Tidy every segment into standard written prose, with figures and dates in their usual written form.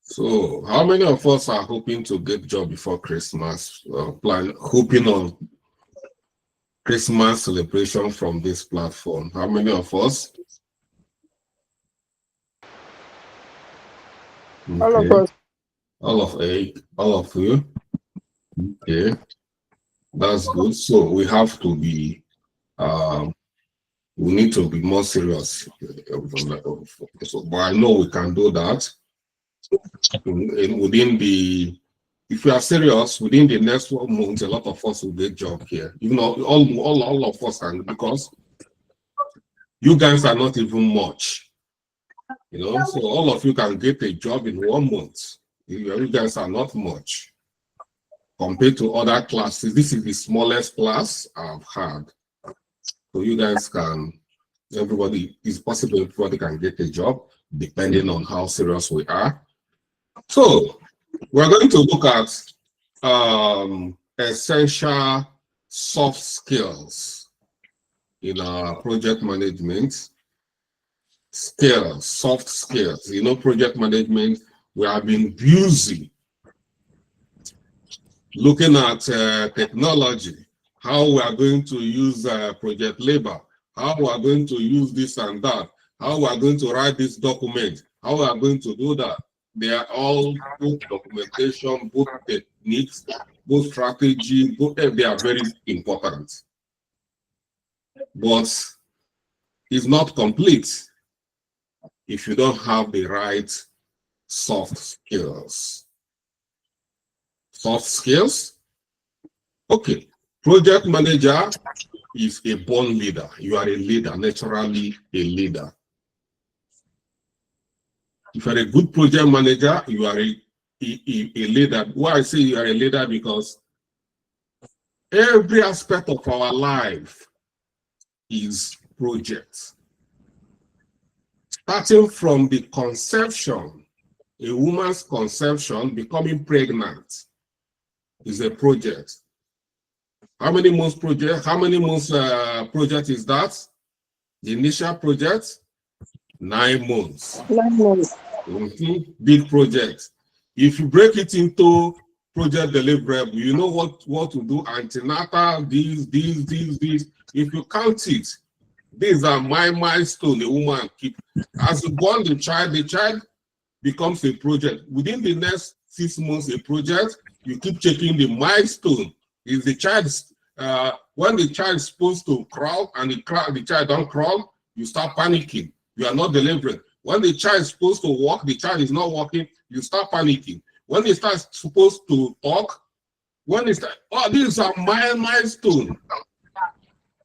So, how many of us are hoping to get job before Christmas? Hoping on Christmas celebration from this platform. How many of us? Okay. All of us. All of you. Okay, that's good. So we have to be. We need to be more serious. So, but I know we can do that. Within the, if we are serious, within the next 1 month, a lot of us will get job here. You know, all of us can, because you guys are not even much. You know, so all of you can get a job in 1 month. You guys are not much compared to other classes. This is the smallest class I've had. So you guys can, everybody, it's possible everybody can get a job depending on how serious we are. So we're going to look at essential soft skills in our project management. Skills, soft skills. You know, project management, we have been busy looking at technology, how we are going to use project labor, how we are going to use this and that, how we are going to write this document, how we are going to do that. They are all both documentation, both techniques, both strategy, both they are very important. But it's not complete if you don't have the right soft skills. Soft skills? Okay. Project manager is a born leader. You are a leader, naturally a leader. If you're a good project manager, you are a leader. Why I say you are a leader? Because every aspect of our life is project. Starting from the conception, a woman's conception, becoming pregnant is a project. How many months project? How many months project is that? The initial project, 9 months. 9 months. Big project. If you break it into project deliverable, you know what to do. Antenatal, these. If you count it, these are my milestone. A woman keep. As you born the child becomes a project. Within the next 6 months, a project. You keep checking the milestone. If the child, when the child is supposed to crawl and the child don't crawl, you start panicking. You are not delivering. When the child is supposed to walk, the child is not walking, you start panicking. When they start supposed to talk, when they start, oh, these are my milestone.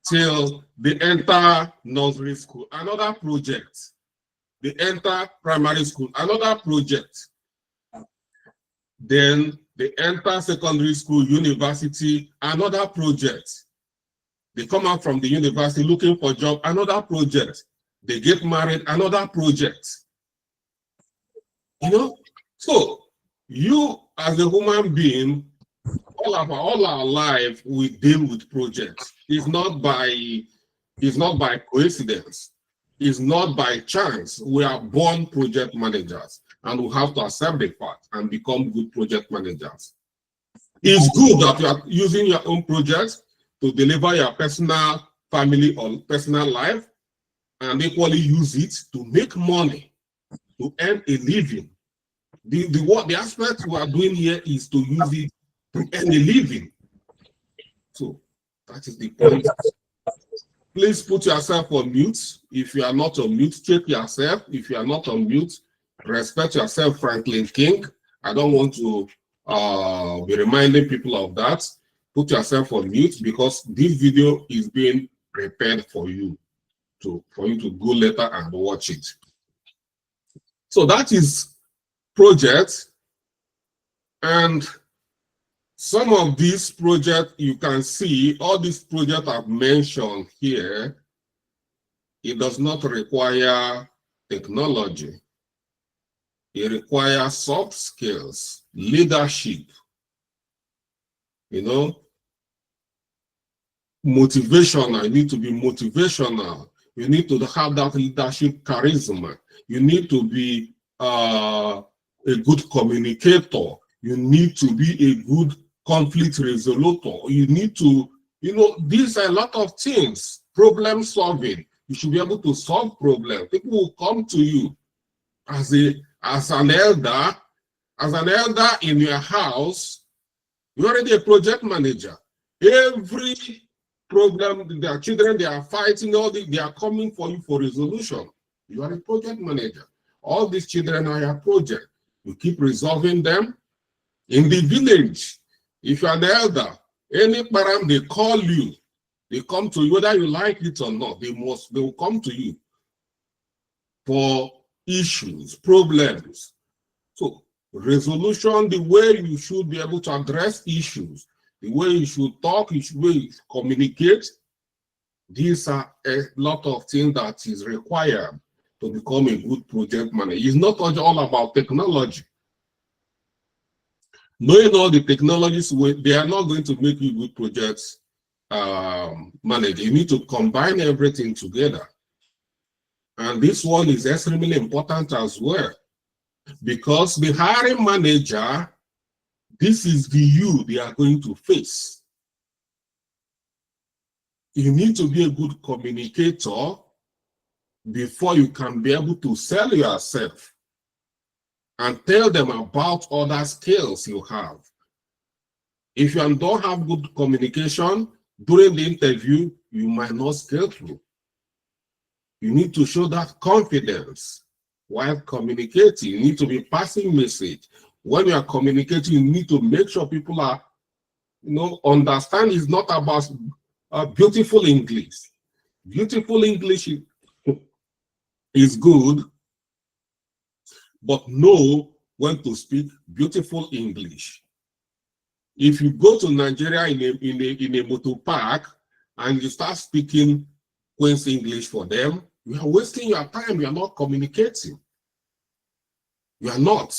Till they enter nursery school, another project. They enter primary school, another project. Then they enter secondary school, university, another project. They come out from the university looking for a job, another project. They get married, another project. You know? So you as a human being, all our life, we deal with projects. It's not by coincidence. It's not by chance. We are born project managers, and we have to accept the fact and become good project managers. It's good that you are using your own projects to deliver your personal, family, or personal life, and equally use it to make money, to earn a living. The aspect we are doing here is to use it to earn a living. So that is the point. Please put yourself on mute. If you are not on mute, check yourself. If you are not on mute, respect yourself, Franklin King. I don't want to be reminding people of that. Put yourself on mute, because this video is being prepared for you to go later and watch it. So that is project, and some of these projects you can see, all these projects I've mentioned here, it does not require technology. It requires soft skills, leadership, you know, motivational. You need to be motivational. You need to have that leadership charisma. You need to be a good communicator. You need to be a good conflict resolutor. You need to, these are a lot of things. Problem solving. You should be able to solve problems. People will come to you as an elder in your house. You're already a project manager. Every problem, their children, they are fighting, they are coming for you for resolution. You are a project manager. All these children are your project. You keep resolving them. In the village, if you are the elder, any parent, they call you, they come to you, whether you like it or not, they will come to you for issues, problems. So resolution, the way you should be able to address issues, the way you should talk, the way you should communicate, these are a lot of things that is required to become a good project manager. It's not all about technology. Knowing all the technologies, they are not going to make you good projects manager. You need to combine everything together. And this one is extremely important as well, because the hiring manager, this is the you they are going to face. You need to be a good communicator before you can be able to sell yourself and tell them about other skills you have. If you don't have good communication during the interview, you might not scale through. You need to show that confidence while communicating. You need to be passing message. When you are communicating, you need to make sure people are, understand it's not about beautiful English. Beautiful English is good, but know when to speak beautiful English. If you go to Nigeria in a motor park and you start speaking Queen's English for them, you are wasting your time. You are not communicating. You are not.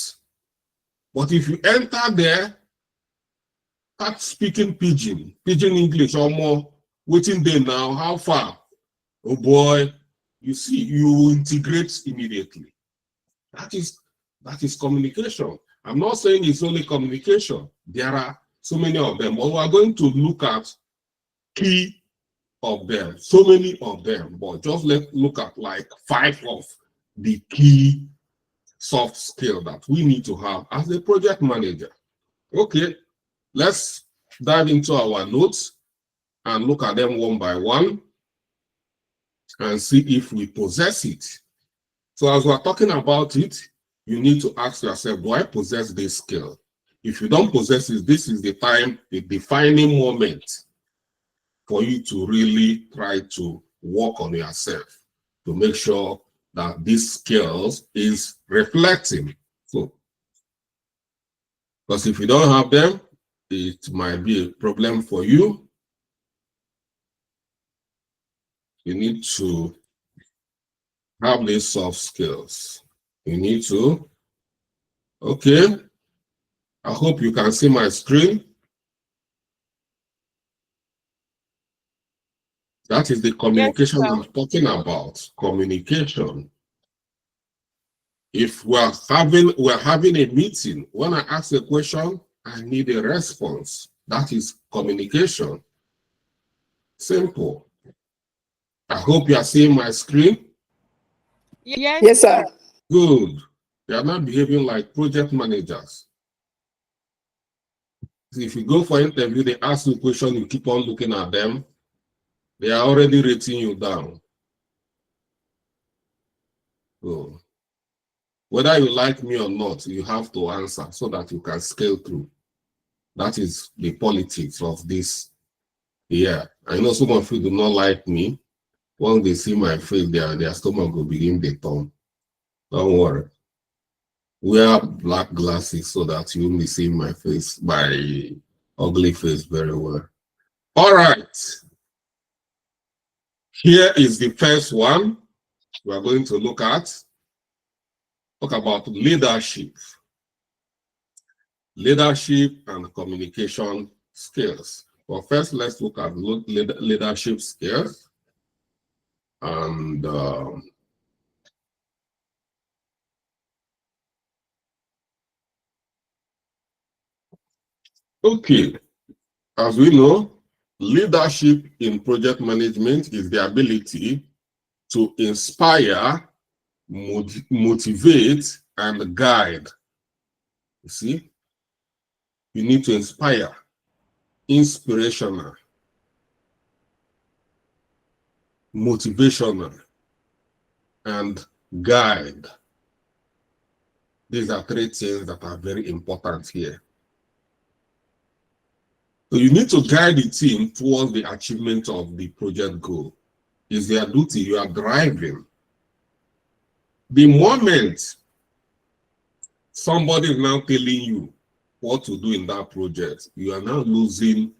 But if you enter there, start speaking pidgin English or more, waiting there now, how far? Oh boy, you see, you integrate immediately. That is communication. I'm not saying it's only communication. There are so many of them, but we are going to look at key of them, so many of them, but just let's look at like 5 of the key soft skills that we need to have as a project manager. Okay, let's dive into our notes and look at them one by one and see if we possess it. So as we're talking about it, you need to ask yourself, do I possess this skill? If you don't possess it, this is the time, the defining moment for you to really try to work on yourself to make sure that these skills is reflecting. So, because if you don't have them, it might be a problem for you. You need to have these soft skills. You need to, okay. I hope you can see my screen. That is the communication I'm talking about. Communication. If we're having a meeting, when I ask a question, I need a response. That is communication. Simple. I hope you are seeing my screen. Yes, sir. Good. You are not behaving like project managers. If you go for interview, they ask you a question, you keep on looking at them. They are already rating you down. So, whether you like me or not, you have to answer so that you can scale through. That is the politics of this. Yeah, I know some of you do not like me. Once they see my face, their stomach will begin to turn. Don't worry. Wear black glasses so that you only see my face, my ugly face very well. All right. Here is the first one we are going to look at. Talk about leadership. Leadership and communication skills. But first, let's look at leadership skills. And Okay, as we know, leadership in project management is the ability to inspire, motivate, and guide. You see, you need to inspire, inspirational, motivational, and guide. These are three things that are very important here. So you need to guide the team towards the achievement of the project goal. It's their duty. You are driving. The moment somebody is now telling you what to do in that project, you are now losing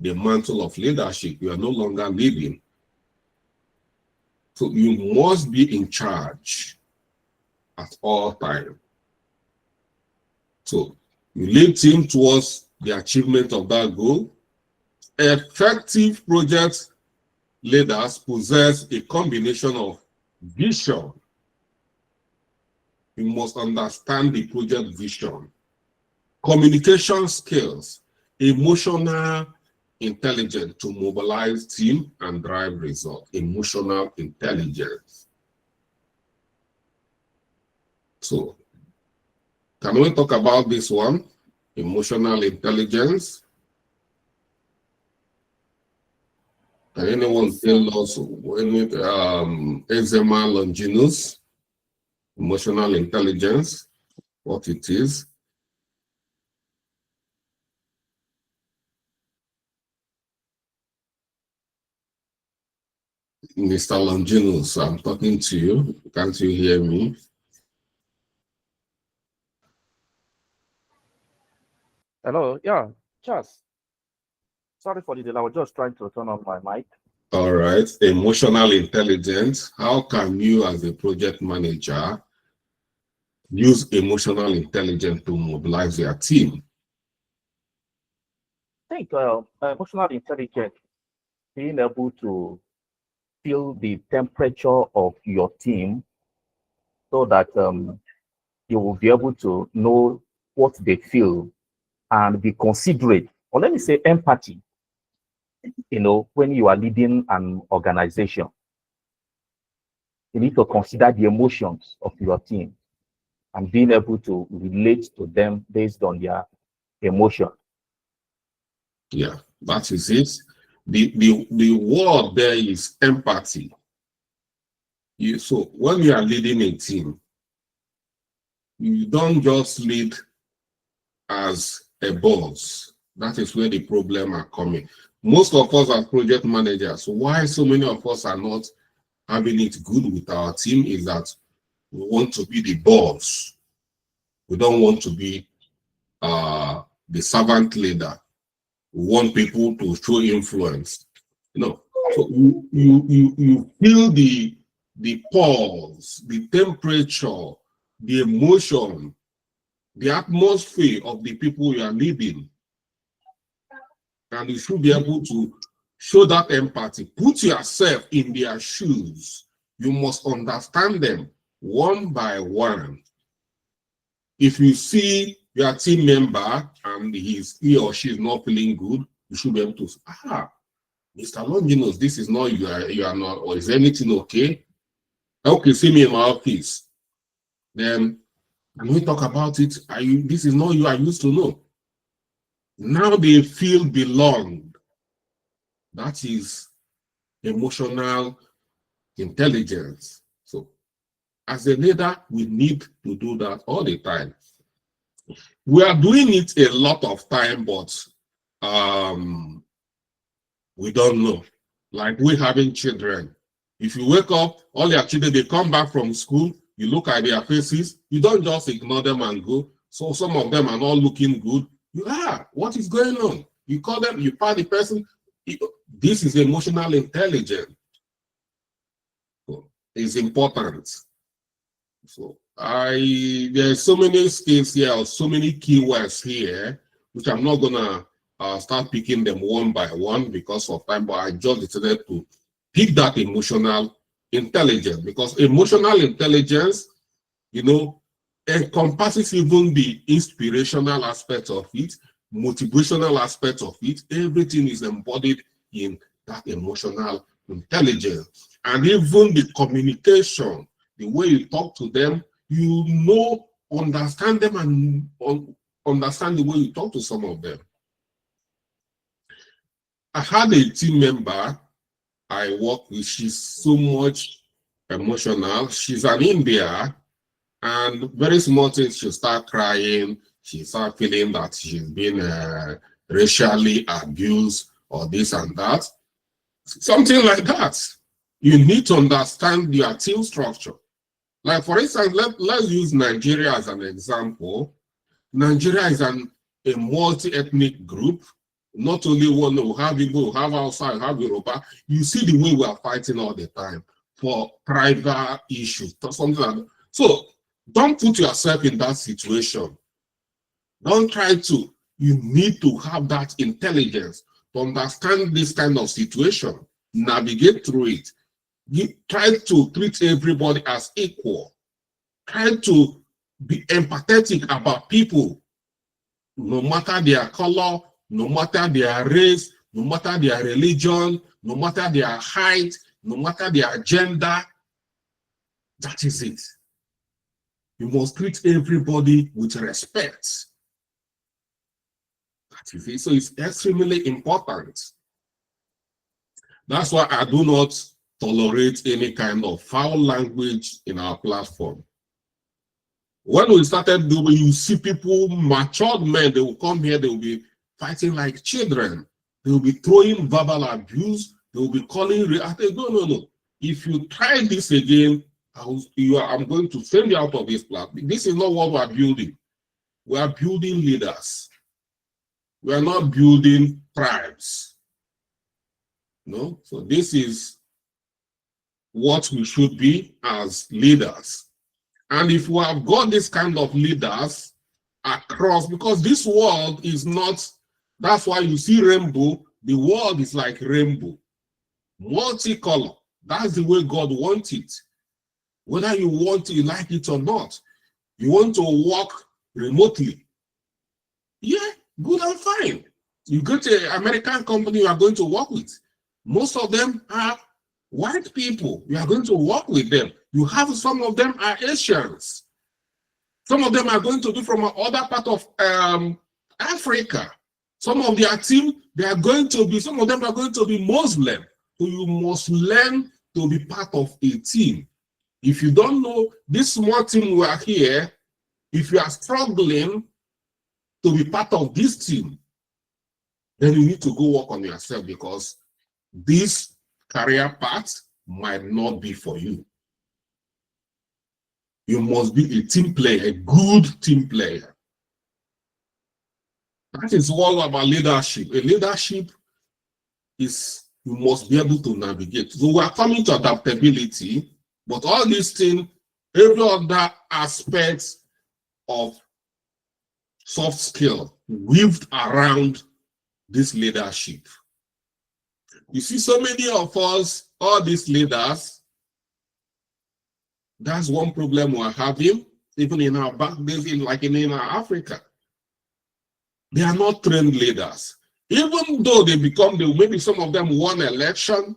the mantle of leadership. You are no longer leading. So you must be in charge at all times. So you lead team towards the achievement of that goal. Effective project leaders possess a combination of vision. You must understand the project vision, communication skills, emotional intelligence to mobilize team and drive results. Emotional intelligence. So, can we talk about this one? Emotional intelligence. Can anyone tell us when eczema longinus, emotional intelligence, what it is? Mr. Longinus, I'm talking to you. Can't you hear me? Hello, yeah, Charles. Sorry for the delay. I was just trying to turn on my mic. All right. Emotional intelligence. How can you, as a project manager, use emotional intelligence to mobilize your team? I think emotional intelligence, being able to feel the temperature of your team so that you will be able to know what they feel and be considerate, or let me say empathy, when you are leading an organization. You need to consider the emotions of your team and being able to relate to them based on their emotion. Yeah, that is it. The word there is empathy. So when you are leading a team, you don't just lead as a boss. That is where the problem are coming. Most of us are project managers. Why so many of us are not having it good with our team is that we want to be the boss. We don't want to be the servant leader. We want people to show influence. So you feel the pulse, the temperature, the emotion, the atmosphere of the people you are leading. And you should be able to show that empathy. Put yourself in their shoes. You must understand them one by one. If you see your team member and he or she is not feeling good, you should be able to say, Mr. Longinus, this is not you are not, or is anything okay? Okay, see me in my office. Then can we talk about it? This is not you I used to know. Now they feel belonged. That is emotional intelligence. So as a leader, we need to do that all the time. We are doing it a lot of time, but we don't know. Like we having children. If you wake up, all your children, they come back from school, you look at their faces, you don't just ignore them and go. So some of them are not looking good. What is going on? You call them, you pat the person. This is emotional intelligence. So it's important. So there's so many skills here, or so many keywords here, which I'm not gonna start picking them one by one because of time, but I just decided to pick that emotional intelligence, because emotional intelligence, encompasses even the inspirational aspect of it, motivational aspect of it. Everything is embodied in that emotional intelligence. And even the communication, the way you talk to them, you know, understand them and understand the way you talk to some of them. I had a team member I work with, she's so much emotional. She's an India, and very small things, she'll start crying. She start feeling that she's been racially abused or this and that. Something like that. You need to understand your team structure. Like, for instance, let's use Nigeria as an example. Nigeria is a multi-ethnic group. Not only one, we have Igbo, we have Hausa, we have Yoruba. You see the way we are fighting all the time for private issues, something like that. So don't put yourself in that situation. Don't try to. You need to have that intelligence to understand this kind of situation, navigate through it. You try to treat everybody as equal. Try to be empathetic about people, no matter their color, no matter their race, no matter their religion, no matter their height, no matter their gender. That is it. You must treat everybody with respect. That is it. So it's extremely important. That's why I do not tolerate any kind of foul language in our platform. When we started doing, you see people, matured men, they will come here, they will be fighting like children. They will be throwing verbal abuse. They will be calling. I say, no. If you try this again, I'm going to send you out of this platform. This is not what we are building. We are building leaders. We are not building tribes. No? So this is what we should be as leaders. And if we have got this kind of leaders across, because this world is not, that's why you see rainbow, the world is like rainbow, multicolor. That's the way God wants it. Whether you want to like it or not, you want to work remotely. Yeah, good and fine. You go to an American company you are going to work with. Most of them are white people. You are going to work with them. You have some of them are Asians. Some of them are going to be from another part of Africa. Some of their team, they are going to be, some of them are going to be Muslim. So you must learn to be part of a team. If you don't know this small team we are here, if you are struggling to be part of this team, then you need to go work on yourself, because this career path might not be for you. You must be a team player, a good team player. That is all about leadership. A leadership is, you must be able to navigate. So we are coming to adaptability, but all these things, every other aspects of soft skill weaved around this leadership. You see, so many of us, all these leaders, that's one problem we're having, even in our back days, like in our Africa. They are not trained leaders. Even though they become, maybe some of them won election,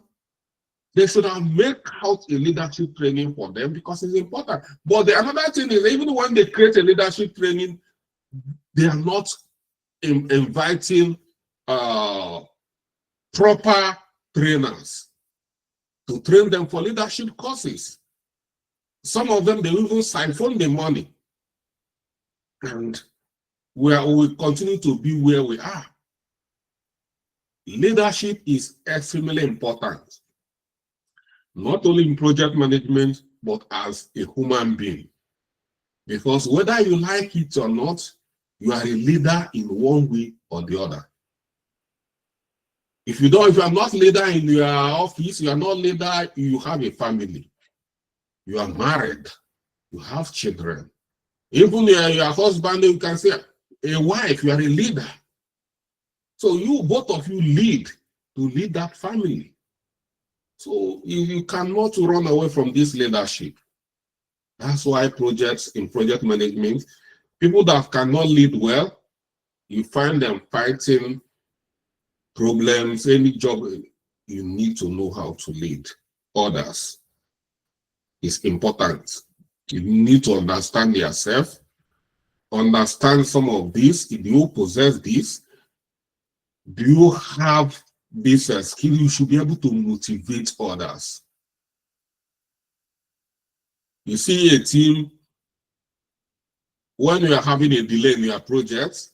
they should have made out a leadership training for them, because it's important. But another thing is, even when they create a leadership training, they are not inviting proper trainers to train them for leadership courses. Some of them, they even siphon the money. And we will continue to be where we are. Leadership is extremely important, not only in project management, but as a human being. Because whether you like it or not, you are a leader in one way or the other. If you are not leader in your office, you are not leader, you have a family. You are married, you have children. Even your husband, you can say, a wife, you are a leader. So you, both of you lead to lead that family. So you cannot run away from this leadership. That's why projects in project management, people that cannot lead well, you find them fighting problems, any job, you need to know how to lead others. It's important. You need to understand yourself, understand some of this. If you possess this, do you have this skill? You should be able to motivate others. You see a team, when you are having a delay in your project,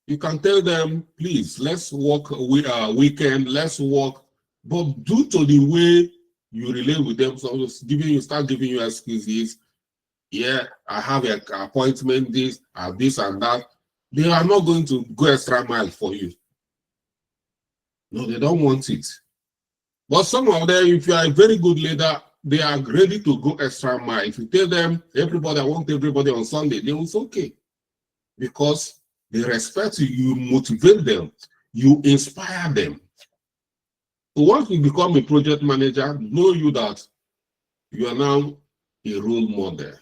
you can tell them, please, let's work weekend, let's work, but due to the way you relate with them, so start giving you excuses. Yeah, I have an appointment, this and that. They are not going to go extra mile for you. No, they don't want it. But some of them, if you are a very good leader, they are ready to go extra mile. If you tell them, everybody, I want everybody on Sunday, they will say, okay. Because they respect you, you motivate them, you inspire them. So once you become a project manager, know you that you are now a role model.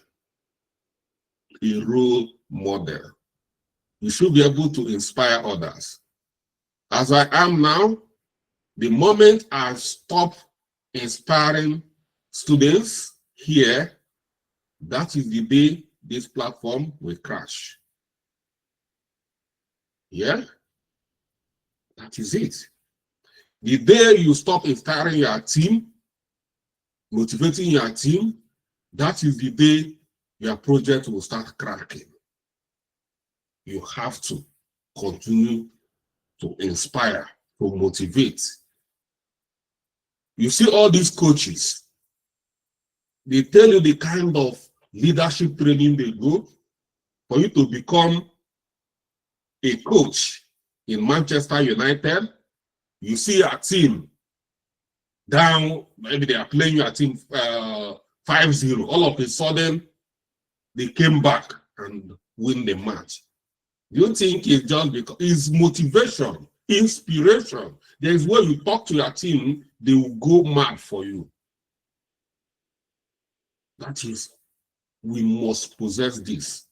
A role model. You should be able to inspire others. As I am now, the moment I stop inspiring students here, that is the day this platform will crash. Yeah? That is it. The day you stop inspiring your team, motivating your team, that is the day your project will start cracking. You have to continue to inspire, to motivate. You see all these coaches, they tell you the kind of leadership training they go for you to become a coach in Manchester United. You see a team down, maybe they are playing your team 5-0. All of a sudden, they came back and win the match. Do you think it's just because it's motivation, inspiration? There is where you talk to your team, they will go mad for you. That is, we must possess this.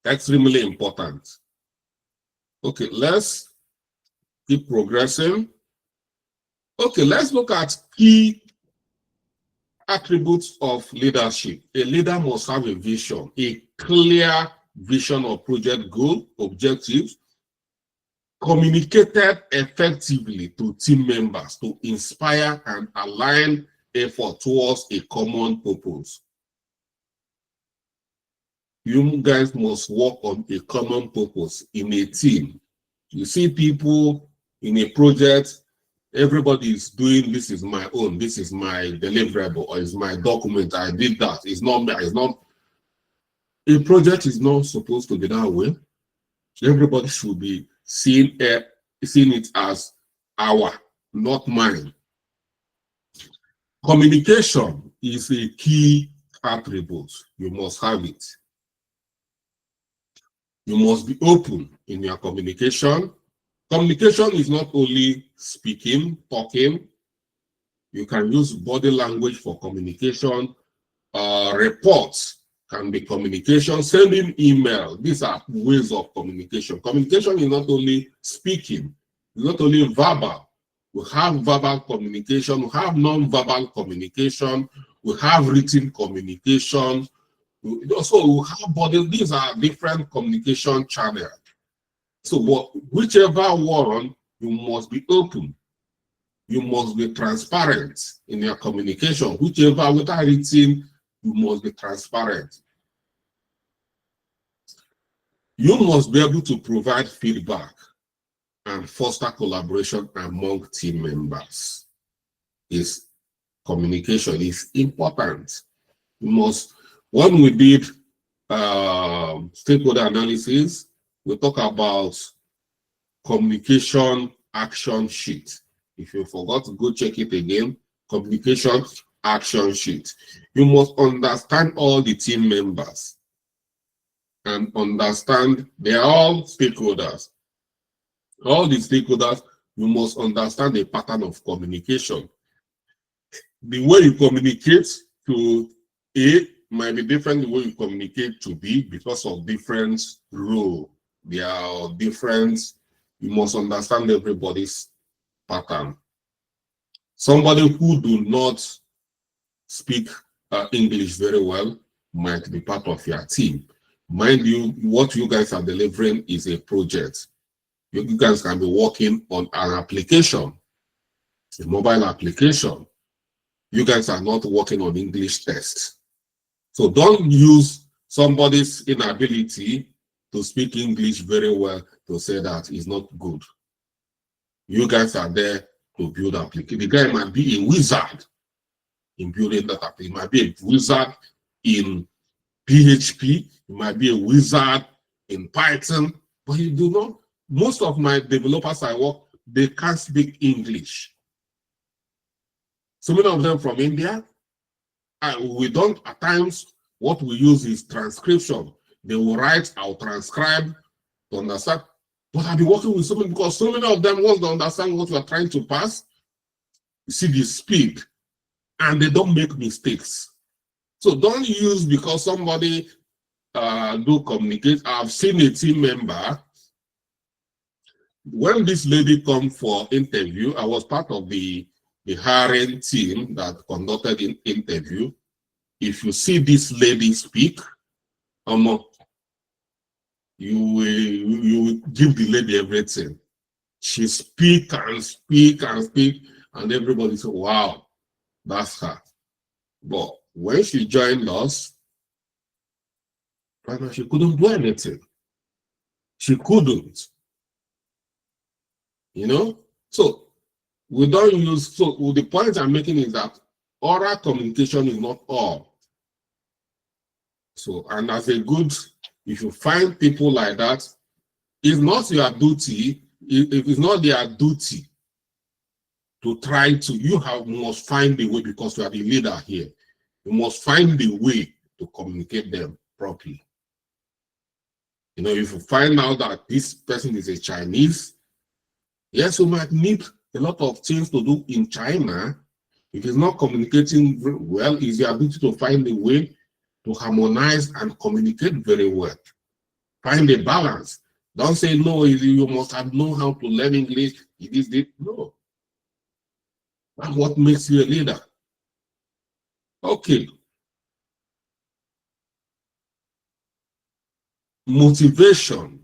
Extremely important. Okay, let's keep progressing. Okay, let's look at key attributes of leadership. A leader must have a vision, a clear vision of project goal, objectives, communicated effectively to team members to inspire and align effort towards a common purpose. You guys must work on a common purpose in a team. You see people in a project, everybody is doing, this is my own, this is my deliverable, or is my document, I did that. It's not me, it's not. A project is not supposed to be that way. Everybody should be seeing it as our, not mine. Communication is a key attribute. You must have it. You must be open in your communication. Communication is not only speaking, talking. You can use body language for communication. Reports can be communication. Sending email. These are ways of communication. Communication is not only speaking. It's not only verbal. We have verbal communication. We have non-verbal communication. We have written communication. Also, we have body. These are different communication channels. So, whichever one, you must be open. You must be transparent in your communication. Whichever, without written, you must be transparent. You must be able to provide feedback and foster collaboration among team members. Communication is important. You must. When we did stakeholder analysis, we talk about communication action sheet. If you forgot, go check it again. Communication action sheet. You must understand all the team members and understand they are all stakeholders. All the stakeholders, you must understand the pattern of communication. The way you communicate to A might be different the way you communicate to be because of different role. There are different, you must understand everybody's pattern. Somebody who do not speak English very well might be part of your team. Mind you, what you guys are delivering is a project. You guys can be working on an application, a mobile application. You guys are not working on English tests. So don't use somebody's inability to speak English very well to say that it's not good. You guys are there to build application. The guy might be a wizard in building that application. He might be a wizard in PHP. He might be a wizard in Python. But you do not. Most of my developers I work, they can't speak English. So many of them from India. We don't, at times, what we use is transcription. They will write, I'll transcribe to understand. But I'll be working with so many, because so many of them want to understand what we're trying to pass. You see the speed, and they don't make mistakes. So don't use because somebody do communicate. I've seen a team member. When this lady come for interview, I was part of the hiring team that conducted an interview. If you see this lady speak, you will give the lady everything. She speak and speak and speak, and everybody say, wow, that's her. But when she joined us, she couldn't do anything. She couldn't. You know? So we don't use, so the point I'm making is that oral communication is not all. So, and as a good, if you find people like that, it's not your duty, if it's not their duty to try to, must find a way, because you are the leader here. You must find a way to communicate them properly. You know, if you find out that this person is a Chinese, yes, you might need a lot of things to do in China. If it's not communicating well, it's your ability to find a way to harmonize and communicate very well. Find a balance. Don't say, no, you must have known how to learn English. It is this. No. That's what makes you a leader. Okay. Motivation.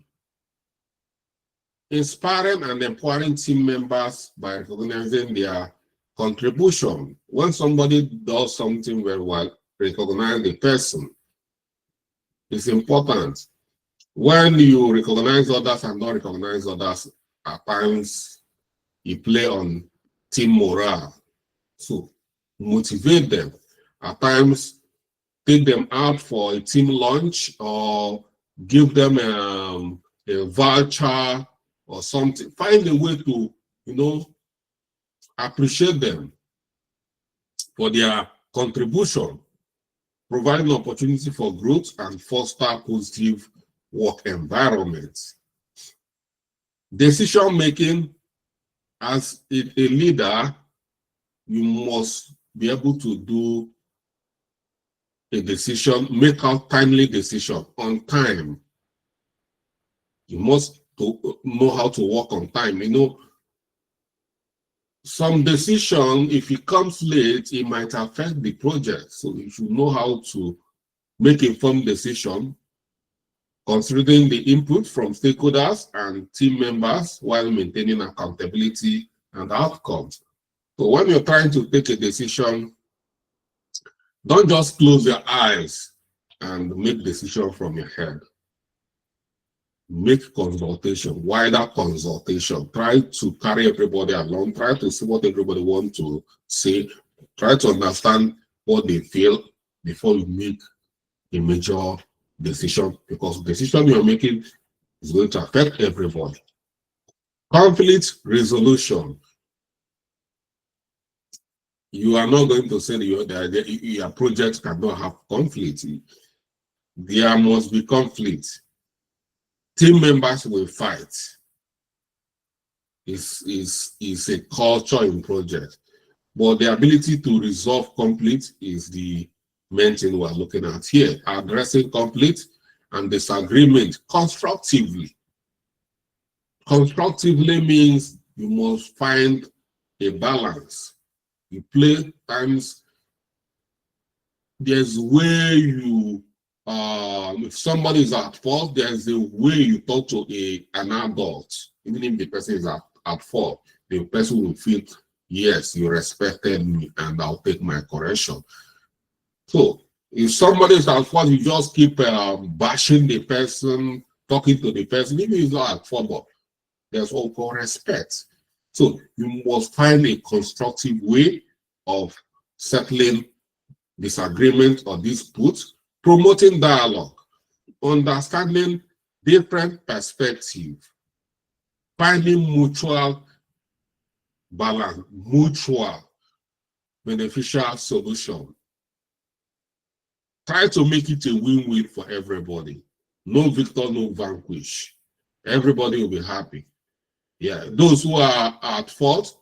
Inspiring and empowering team members by recognizing their contribution. When somebody does something very well, recognize the person. It's important. When you recognize others and not recognize others, at times you play on team morale. So motivate them. At times, take them out for a team lunch or give them a voucher or something. Find a way to, you know, appreciate them for their contribution, providing opportunity for growth and foster positive work environments. Decision making, as a leader, you must be able to do a decision, make a timely decision on time. You must know how to work on time. You know, some decision, if it comes late, it might affect the project. So you should know how to make informed decision, considering the input from stakeholders and team members while maintaining accountability and outcomes. So when you're trying to take a decision, don't just close your eyes and make decision from your head. Make consultation, wider consultation. Try to carry everybody along. Try to see what everybody wants to say. Try to understand what they feel before you make a major decision, because the decision you're making is going to affect everybody. Conflict resolution. You are not going to say that your project cannot have conflict. There must be conflict. Team members will fight. It's a culture in project. But the ability to resolve conflict is the main thing we're looking at here. Addressing conflict and disagreement constructively. Constructively means you must find a balance. You play times. There's where you, if somebody is at fault, there's a way you talk to an adult. Even if the person is at fault, the person will feel, yes, you respected me and I'll take my correction. So if somebody is at fault, you just keep bashing the person, talking to the person, even if he's not at fault, but there's also respect. So you must find a constructive way of settling disagreement or dispute, promoting dialogue, understanding different perspectives, finding mutual balance, mutual beneficial solution. Try to make it a win-win for everybody. No victor, no vanquish. Everybody will be happy. Yeah, those who are at fault,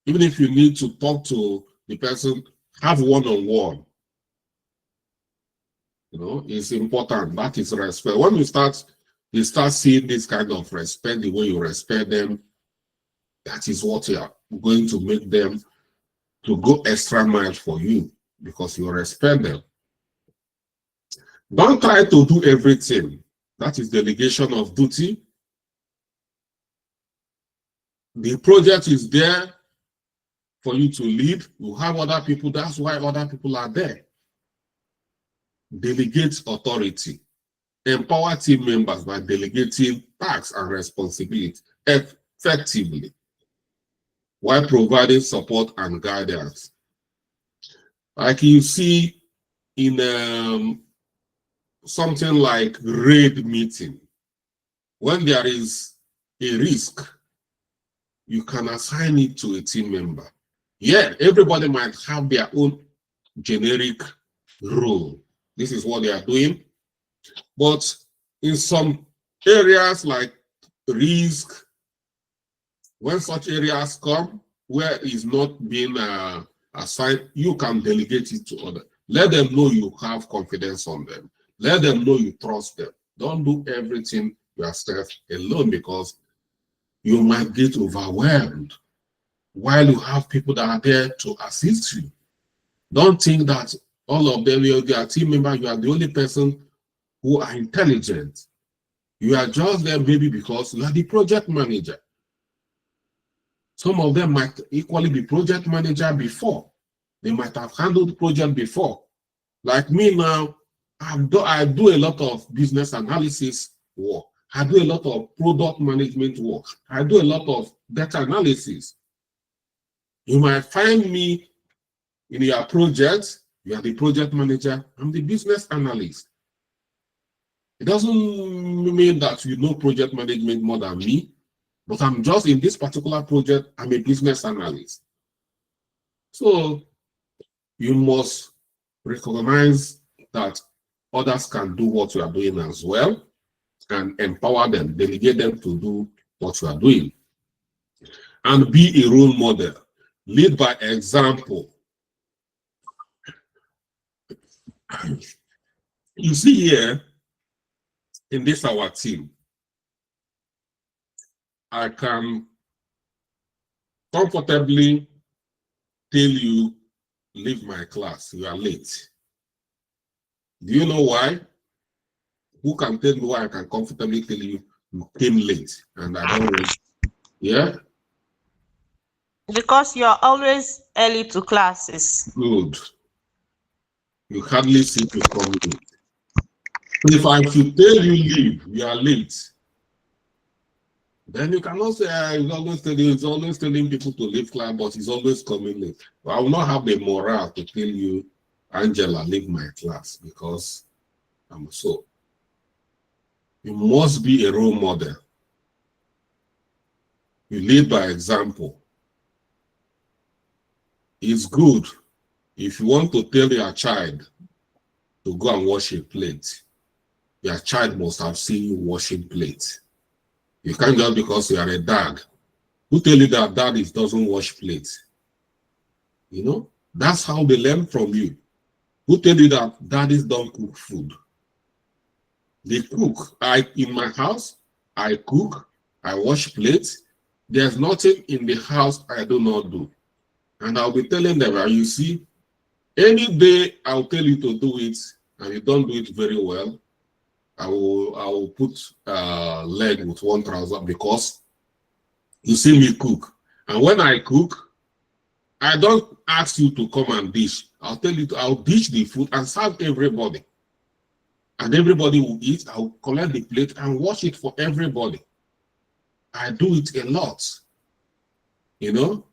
even if you need to talk to the person, have one-on-one. You know, it's important. That is respect. When you start seeing this kind of respect, the way you respect them, that is what you are going to make them to go extra mile for you because you respect them. Don't try to do everything. That is delegation of duty. The project is there for you to lead. You have other people. That's why other people are there. Delegate authority. Empower team members by delegating tasks and responsibility effectively while providing support and guidance. Like you see in something like raid meeting, when there is a risk, you can assign it to a team member. Yeah, everybody might have their own generic role. This is what they are doing. But in some areas like risk, when such areas come where it's not being assigned, you can delegate it to others. Let them know you have confidence on them. Let them know you trust them. Don't do everything yourself alone because you might get overwhelmed while you have people that are there to assist you. Don't think that all of them, you are a team member, you are the only person who are intelligent. You are just there maybe because you are the project manager. Some of them might equally be project manager before. They might have handled the project before. Like me now, I do a lot of business analysis work. I do a lot of product management work. I do a lot of data analysis. You might find me in your project. You are the project manager. I'm the business analyst. It doesn't mean that you know project management more than me, but I'm just in this particular project, I'm a business analyst. So you must recognize that others can do what you are doing as well and empower them, delegate them to do what you are doing. And be a role model. Lead by example. You see here, in this our team, I can comfortably tell you, leave my class, you are late. Do you know why? Who can tell me why I can comfortably tell you, you came late and I don't want? Yeah? Because you're always early to classes. Good. You hardly seem to come late. If I should tell you leave, you are late, then you cannot say he's always telling people to leave class, but he's always coming late. But I will not have the morale to tell you, Angela, leave my class because I'm so. You must be a role model. You lead by example. It's good if you want to tell your child to go and wash a plate. Your child must have seen you washing plates. You can't just because you are a dad. Who tell you that dad doesn't wash plates? You know, that's how they learn from you. Who tell you that daddies don't cook food? They cook. In my house, I cook, I wash plates. There's nothing in the house I do not do. And I'll be telling them, and you see, any day I'll tell you to do it, and you don't do it very well, I will put leg with one trouser, because you see me cook. And when I cook, I don't ask you to come and dish. I'll tell you I'll dish the food and serve everybody. And everybody will eat. I'll collect the plate and wash it for everybody. I do it a lot, you know?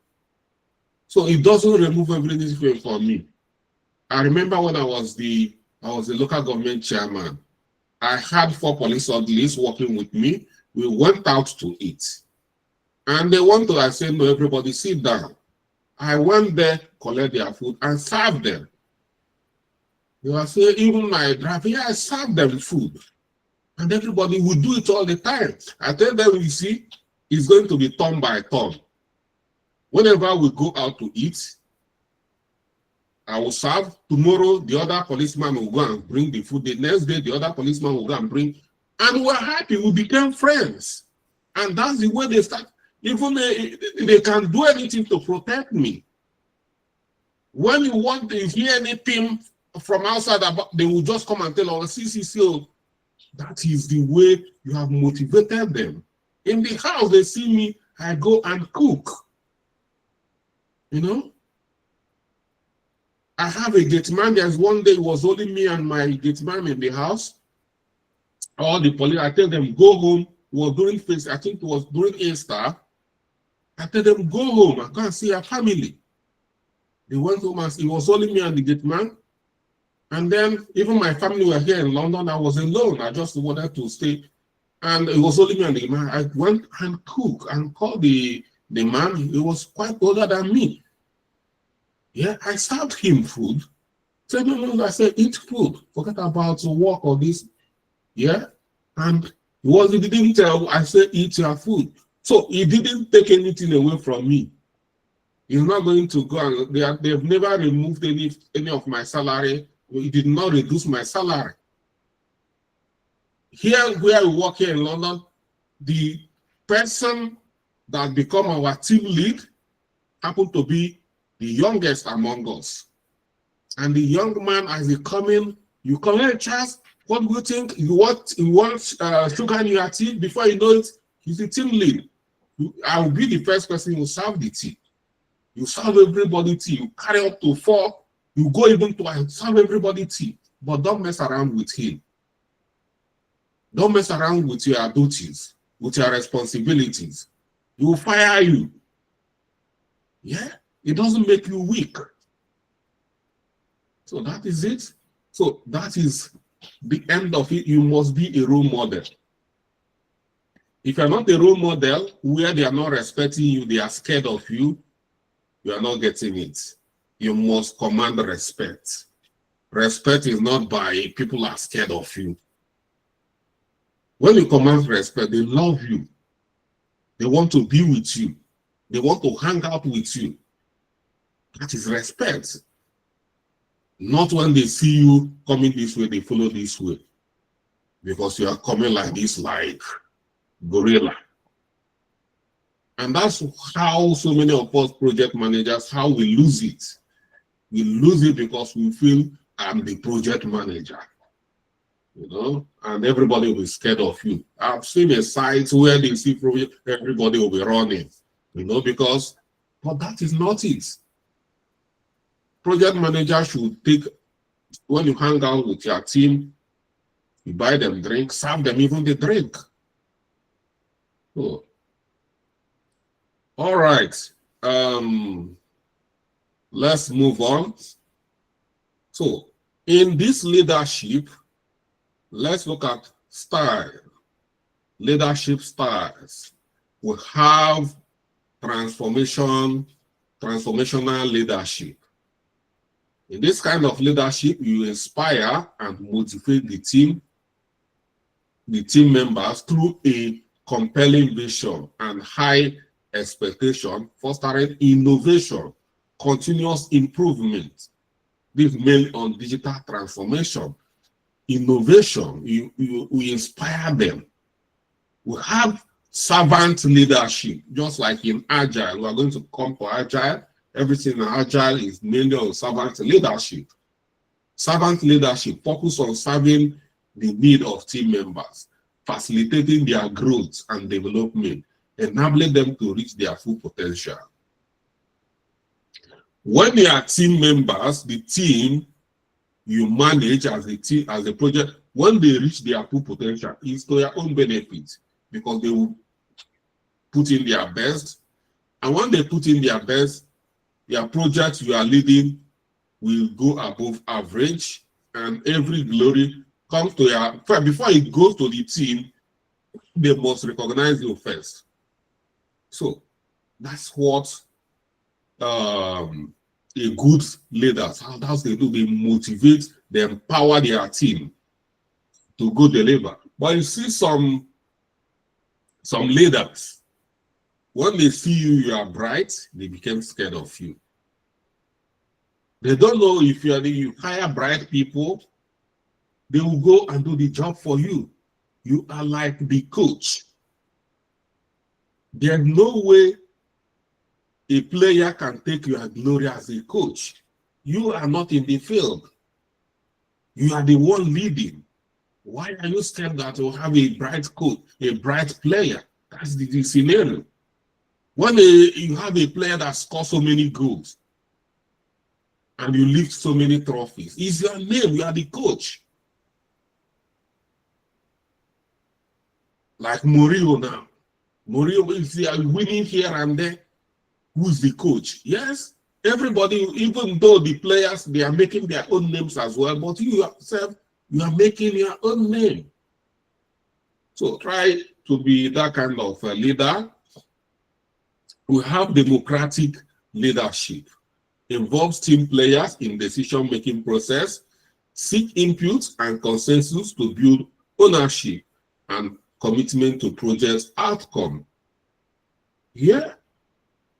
So it doesn't remove everything from me. I remember when I was the local government chairman, I had 4 police orderlies working with me. We went out to eat. And I said, no, everybody sit down. I went there, collect their food, and serve them. They were saying, even my driver, yeah, I serve them food. And everybody will do it all the time. I tell them, you see, it's going to be turn by turn. Whenever we go out to eat, I will serve. Tomorrow, the other policeman will go and bring the food. The next day, the other policeman will go and bring. And we're happy. We became friends. And that's the way they start. Even they can do anything to protect me. When you want to hear anything from outside, they will just come and tell us, CCCO. That is the way you have motivated them. In the house, they see me, I go and cook. You know? I have a gate man. There's one day it was only me and my gate man in the house. All the police, I tell them, go home. Well, during face, I think it was during Easter. I tell them, go home. I can't see your family. They went home and it was only me and the gate man. And then even my family were here in London. I was alone. I just wanted to stay. And it was only me and the man. I went and cooked and called the man. He was quite older than me. Yeah, I served him food. Said, no, I said, eat food. Forget about work or this. Yeah. And he didn't tell, I said, eat your food. So he didn't take anything away from me. He's not going to go and they've never removed any of my salary. He did not reduce my salary. Here, where we work here in London, the person that become our team lead happened to be the youngest among us. And the young man, as he come in, you come in, Charles, what do you think? You want sugar in your tea? Before you know it, he's the team lead. I will be the first person who serve the tea. You serve everybody tea. You carry up to 4. You go even to serve everybody tea. But don't mess around with him. Don't mess around with your duties, with your responsibilities. He will fire you. Yeah? It doesn't make you weak. So that is it. So that is the end of it. You must be a role model. If you're not a role model, where they are not respecting you, they are scared of you, you are not getting it. You must command respect. Respect is not by people are scared of you. When you command respect, they love you. They want to be with you. They want to hang out with you. That is respect. Not when they see you coming this way, they follow this way. Because you are coming like this, like gorilla. And that's how so many of us project managers, how we lose it. We lose it because we feel I'm the project manager. You know, and everybody will be scared of you. I've seen a site where they see project, everybody will be running. You know, but that is not it. Project manager should take, when you hang out with your team, you buy them drink, serve them even the drink. Oh. All right. Let's move on. So in this leadership, let's look at style, leadership styles. We have transformational leadership. In this kind of leadership, you inspire and motivate the team members through a compelling vision and high expectation, fostering innovation, continuous improvement. This is mainly on digital transformation, innovation. We inspire them. We have servant leadership, just like in Agile. We are going to come for Agile. Everything in Agile is mainly on servant leadership. Servant leadership focus on serving the need of team members, facilitating their growth and development, enabling them to reach their full potential. When they are team members, the team you manage as a team, as a project, when they reach their full potential, is to their own benefit, because they will put in their best. And when they put in their best, their project you are leading will go above average, and every glory comes to your, before it goes to the team, they must recognize you first. So that's what a good leader, how they do, they motivate, they empower their team to go deliver. But you see some leaders, when they see you are bright, they become scared of you. They don't know if you hire bright people, they will go and do the job for you. You are like the coach. There's no way a player can take your glory as a coach. You are not in the field. You are the one leading. Why are you scared that you have a bright coach, a bright player? That's the scenario. When you have a player that scores so many goals and you lift so many trophies, it's your name, you are the coach. Like Mourinho now. Mourinho is winning here and there. Who's the coach? Yes, everybody, even though the players, they are making their own names as well, but you yourself, you are making your own name. So try to be that kind of a leader. We have democratic leadership. Involves team players in decision-making process, seek input and consensus to build ownership and commitment to project outcome. Here,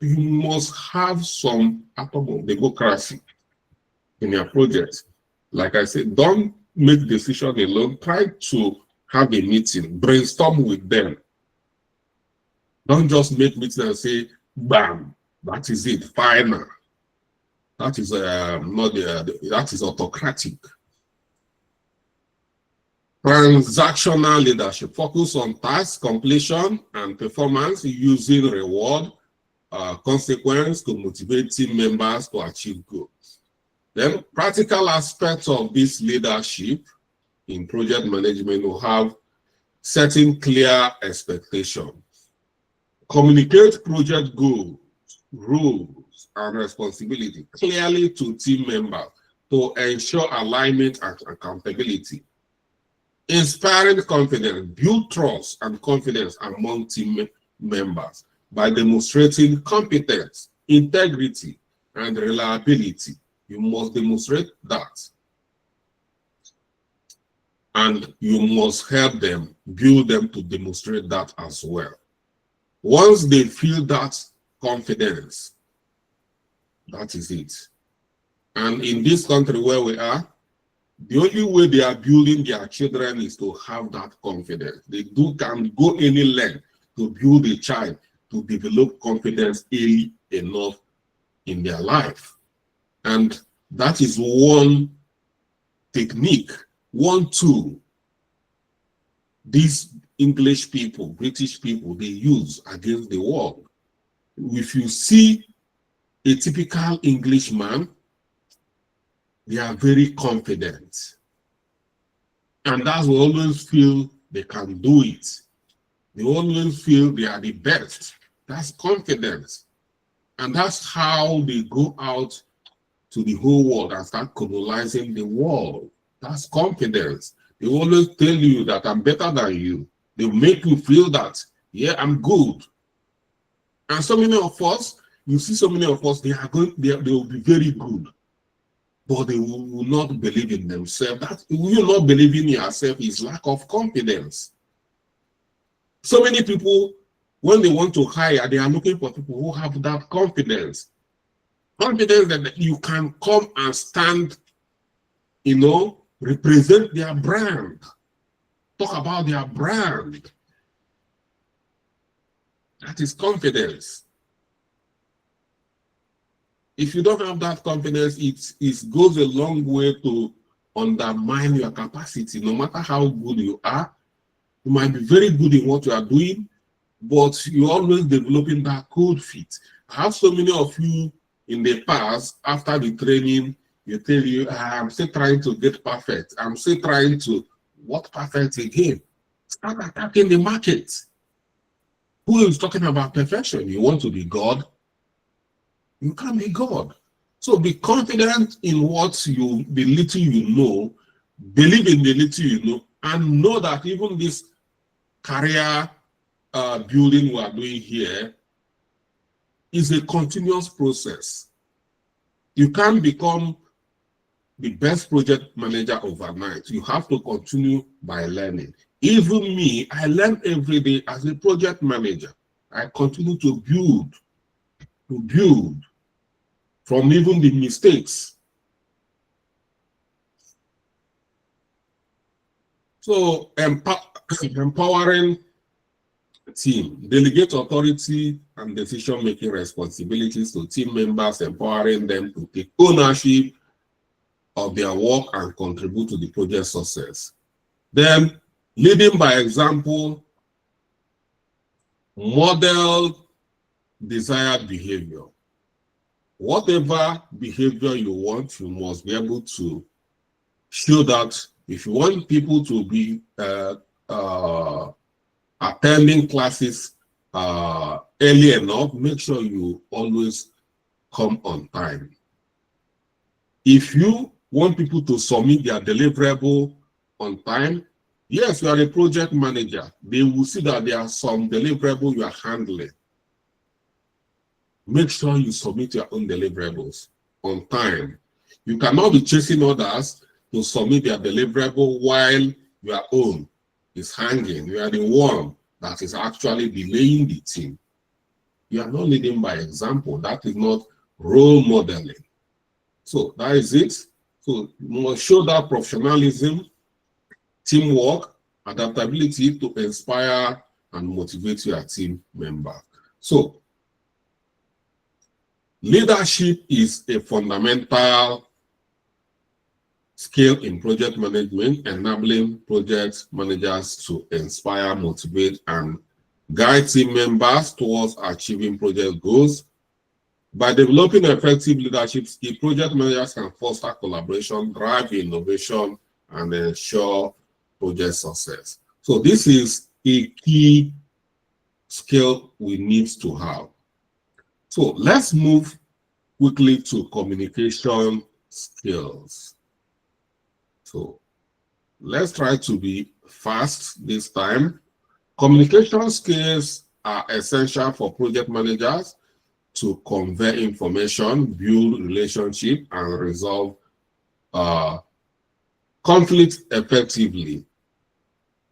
you must have some atom of democracy in your project. Like I said, don't make decisions alone. Try to have a meeting, brainstorm with them. Don't just make meetings and say, bam, that is it, final. That is that is autocratic. Transactional leadership, focus on task completion and performance using reward, consequence to motivate team members to achieve goals. Then practical aspects of this leadership in project management will have setting clear expectations, communicate project goals, rules, and responsibility clearly to team members to ensure alignment and accountability. Inspiring confidence, build trust and confidence among team members by demonstrating competence, integrity, and reliability. You must demonstrate that. And you must help them, build them to demonstrate that as well. Once they feel that confidence, that is it. And in this country where we are, the only way they are building their children is to have that confidence. They can go any length to build a child to develop confidence early enough in their life. And that is one technique, one tool these English people, British people, they use against the world. If you see a typical Englishman, they are very confident. And that's what always feel they can do it. They always feel they are the best. That's confidence. And that's how they go out to the whole world and start colonizing the world. That's confidence. They always tell you that I'm better than you. They make you feel that, yeah, I'm good. And so many of us, you see so many of us, they will be very good, but they will not believe in themselves. That you not believe in yourself is lack of confidence. So many people, when they want to hire, they are looking for people who have that confidence. Confidence that you can come and stand represent their brand, talk about their brand. That is confidence. If you don't have that confidence, it goes a long way to undermine your capacity. No matter how good you are, you might be very good in what you are doing, but you're always developing that cold feet. I have so many of you in the past, after the training, you tell you, I'm still trying to get perfect. I'm still trying to, what perfect again? Start attacking the market. Who is talking about perfection? You want to be God? You can't be God. So be confident in the little you know, believe in the little you know, and know that even this career building we are doing here is a continuous process. You can't become the best project manager overnight. You have to continue by learning. Even me, I learn every day as a project manager. I continue to build from even the mistakes. So empowering team, delegate authority and decision-making responsibilities to team members, empowering them to take ownership of their work and contribute to the project success. Then leading by example, model desired behavior. Whatever behavior you want, you must be able to show that. If you want people to be attending classes early enough, make sure you always come on time. If you want people to submit their deliverable on time, yes, you are a project manager. They will see that there are some deliverables you are handling. Make sure you submit your own deliverables on time. You cannot be chasing others to submit their deliverable while your own is hanging. You are the one that is actually delaying the team. You are not leading by example. That is not role modeling. So that is it. So you must show that professionalism, teamwork, adaptability to inspire and motivate your team members. So leadership is a fundamental skill in project management, enabling project managers to inspire, motivate, and guide team members towards achieving project goals. By developing effective leadership skills, project managers can foster collaboration, drive innovation, and ensure project success. So this is a key skill we need to have. So let's move quickly to communication skills. So let's try to be fast this time. Communication skills are essential for project managers to convey information, build relationships, and resolve conflicts effectively.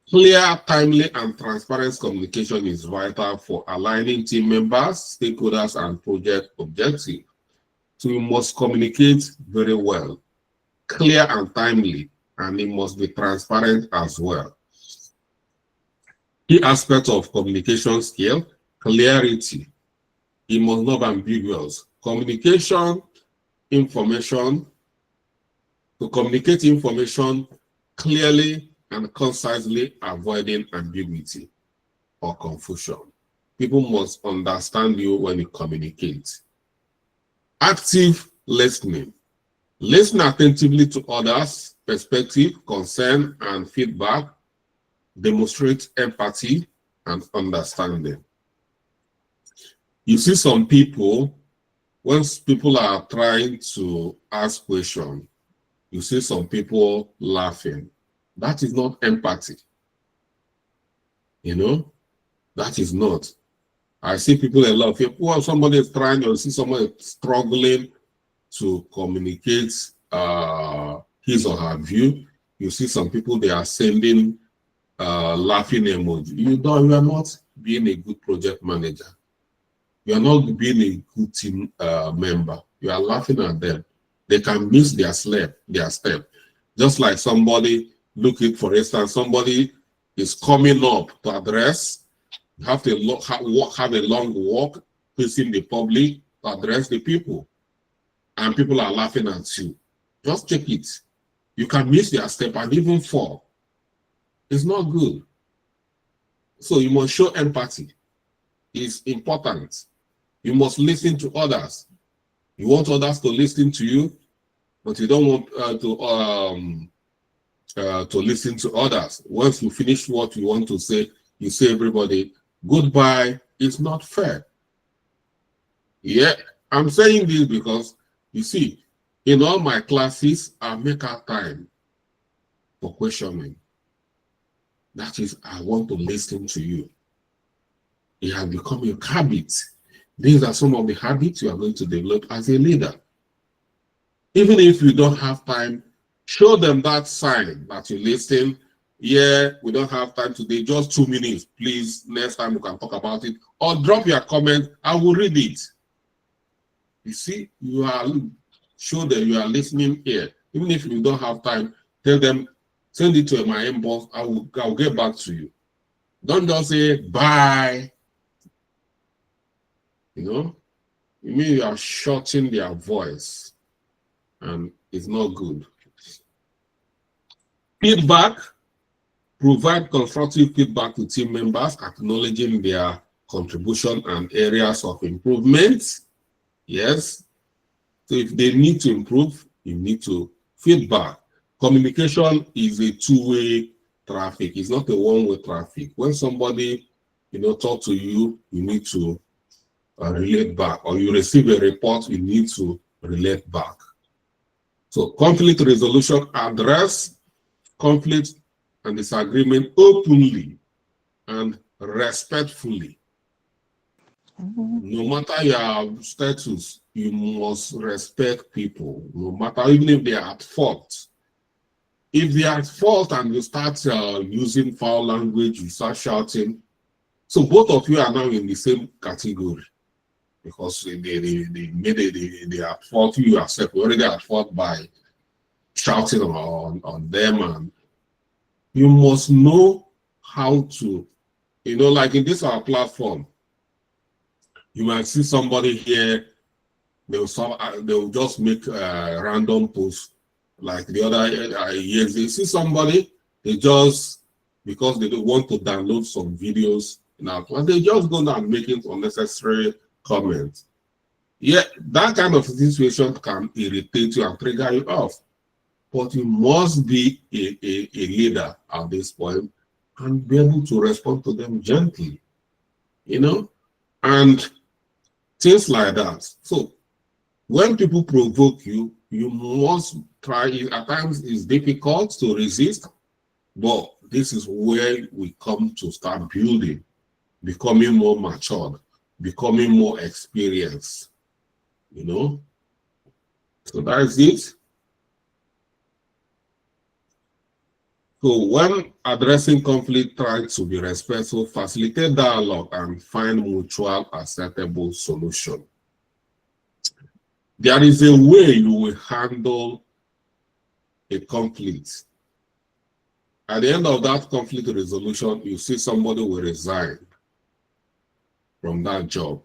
Clear, timely, and transparent communication is vital for aligning team members, stakeholders, and project objectives. So you must communicate very well, clear and timely, and it must be transparent as well. Key aspects of communication skill: clarity. It must not be ambiguous. Communication information, to communicate information clearly and concisely, avoiding ambiguity or confusion. People must understand you when you communicate. Active listening. Listen attentively to others' perspective, concern, and feedback. Demonstrate empathy and understanding. You see some people, once people are trying to ask questions, you see some people laughing. That is not empathy. You know, that is not. I see people a lot of people, well, somebody is trying, or see somebody struggling to communicate his or her view. You see some people, they are sending laughing emoji. You are not being a good project manager. You are not being a good team member. You are laughing at them. They can miss their step. Just like somebody looking, for instance, somebody is coming up to address, you have to have a long walk facing the public to address the people, and people are laughing at you. Just check it. You can miss your step and even fall. It's not good. So you must show empathy. It's important. You must listen to others. You want others to listen to you, but you don't want to listen to others. Once you finish what you want to say, you say everybody, goodbye. It's not fair. Yeah, I'm saying this because, you see, in all my classes, I make out time for questioning. That is, I want to listen to you. It has become a habit. These are some of the habits you are going to develop as a leader. Even if you don't have time, show them that sign that you listen. Yeah, we don't have time today, just 2 minutes. Please, next time we can talk about it. Or drop your comment, I will read it. You see, you are, show them you are listening here. Even if you don't have time, tell them, send it to my inbox, I'll get back to you. Don't just say bye. You know, you mean you are shorting their voice, and it's not good. Feedback. Provide constructive feedback to team members, acknowledging their contribution and areas of improvement. Yes. So if they need to improve, you need to feedback. Communication is a two-way traffic. It's not a one-way traffic. When somebody, talk to you, you need to relate back, or you receive a report, you need to relate back. So conflict resolution, address conflict and disagreement openly and respectfully. No matter your status, you must respect people, no matter, even if they are at fault. If they are at fault and you start using foul language, you start shouting, so both of you are now in the same category, because they are at fault. You yourself already at fault by shouting on them, and you must know how to, like in this our platform, you might see somebody here, they'll just make a random post. Like the other years, they see somebody, they just, because they don't want to download some videos in our class, they just go down making unnecessary comments. Yeah, that kind of situation can irritate you and trigger you off. But you must be a leader at this point and be able to respond to them gently, and things like that. So when people provoke you, you must try it. At times it's difficult to resist, but this is where we come to start building, becoming more matured, becoming more experienced, So that is it. So when addressing conflict, try to be respectful, facilitate dialogue, and find mutual acceptable solution. There is a way you will handle a conflict. At the end of that conflict resolution, you see somebody will resign from that job.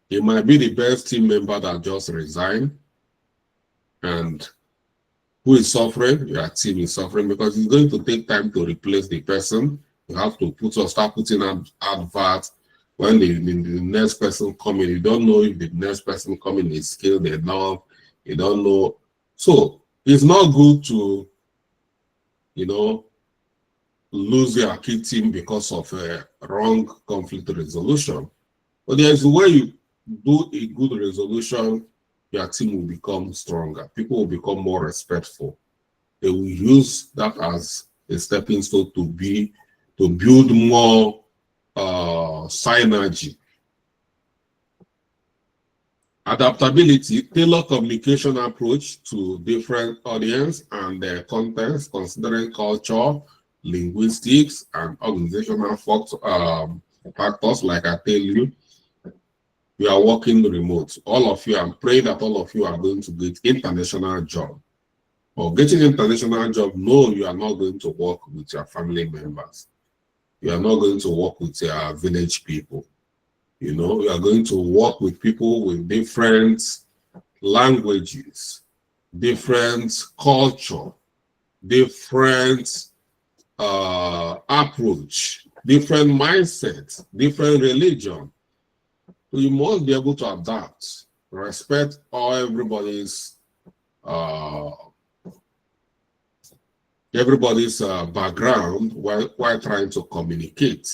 It might be the best team member that just resigned, and who is suffering? Your team is suffering, because it's going to take time to replace the person. You have to start putting out adverts. When the next person coming, you don't know if the next person coming is skilled enough. You don't know. So it's not good to, lose your key team because of a wrong conflict resolution. But there's a way you do a good resolution, your team will become stronger. People will become more respectful. They will use that as a stepping stone to build more synergy. Adaptability, tailor communication approach to different audience and their context, considering culture, linguistics, and organizational factors. Like I tell you, we are working remote. All of you, I'm praying that all of you are going to get international job. or getting an international job, no, you are not going to work with your family members. You are not going to work with your village people. You know, you are going to work with people with different languages, different culture, different approach, different mindset, different religion. So you must be able to adapt, respect everybody's background while trying to communicate.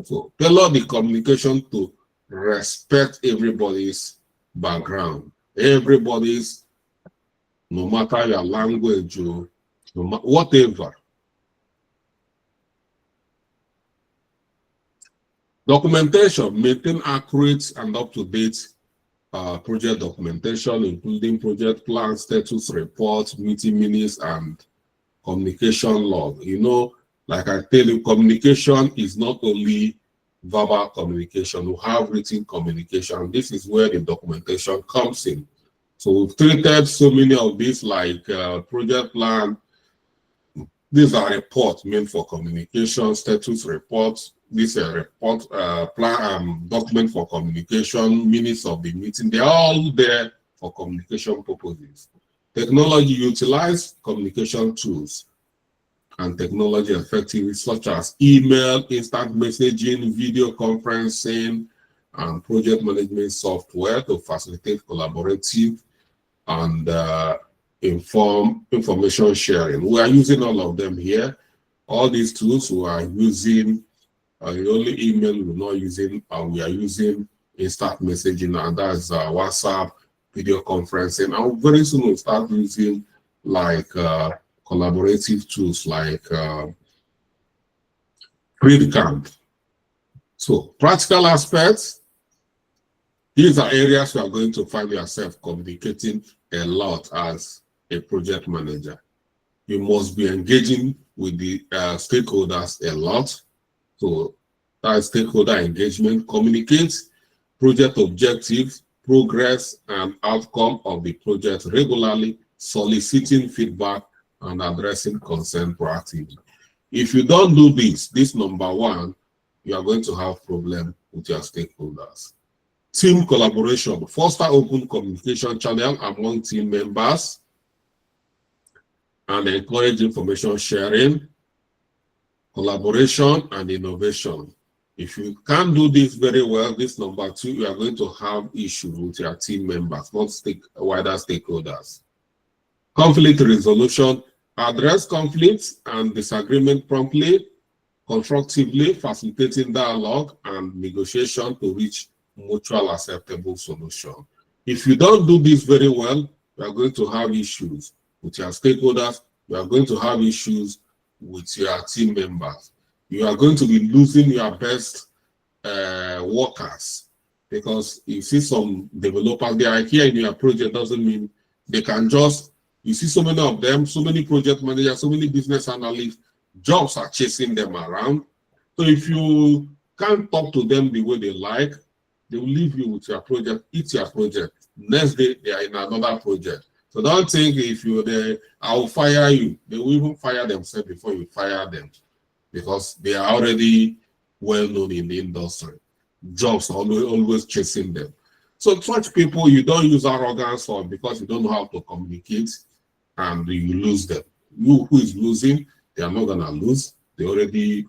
So tailor the communication to respect everybody's background, everybody's, no matter your language or whatever. Documentation, maintain accurate and up-to-date project documentation, including project plans, status reports, meeting minutes, and communication log. You know, like I tell you, communication is not only verbal communication, we have written communication. This is where the documentation comes in. So we've treated so many of these like project plan. These are reports meant for communication, status reports. This report plan document for communication, minutes of the meeting. They're all there for communication purposes. Technology, utilize communication tools and technology effectively, such as email, instant messaging, video conferencing, and project management software to facilitate collaborative and information sharing. We are using all of them here. All these tools we are using, the only email we're not using, we are using instant messaging, and that's WhatsApp, video conferencing, and very soon we'll start using like collaborative tools like Creedcamp. So practical aspects, these are areas you are going to find yourself communicating a lot as a project manager. You must be engaging with the stakeholders a lot. So that stakeholder engagement, communicate project objectives, progress, and outcome of the project regularly, soliciting feedback and addressing concern proactively. If you don't do this number one, you are going to have problem with your stakeholders. Team collaboration, foster open communication channel among team members and encourage information sharing, collaboration, and innovation. If you can't do this very well, this number two, you are going to have issues with your team members, not wider stakeholders. Conflict resolution, address conflicts and disagreement promptly, constructively, facilitating dialogue and negotiation to reach mutual acceptable solution. If you don't do this very well, you are going to have issues with your stakeholders, you are going to have issues with your team members. You are going to be losing your best workers, because you see some developers, they are here in your project, doesn't mean they can just, you see so many of them, so many project managers, so many business analysts, jobs are chasing them around. So if you can't talk to them the way they like, they will leave you with your project, eat your project. Next day, they are in another project. So don't think if you're there, I'll fire you. They will even fire themselves before you fire them, because they are already well known in the industry. Jobs are always chasing them. So such people, you don't use arrogance for because you don't know how to communicate, and you lose them. You who is losing, they are not gonna lose. They're already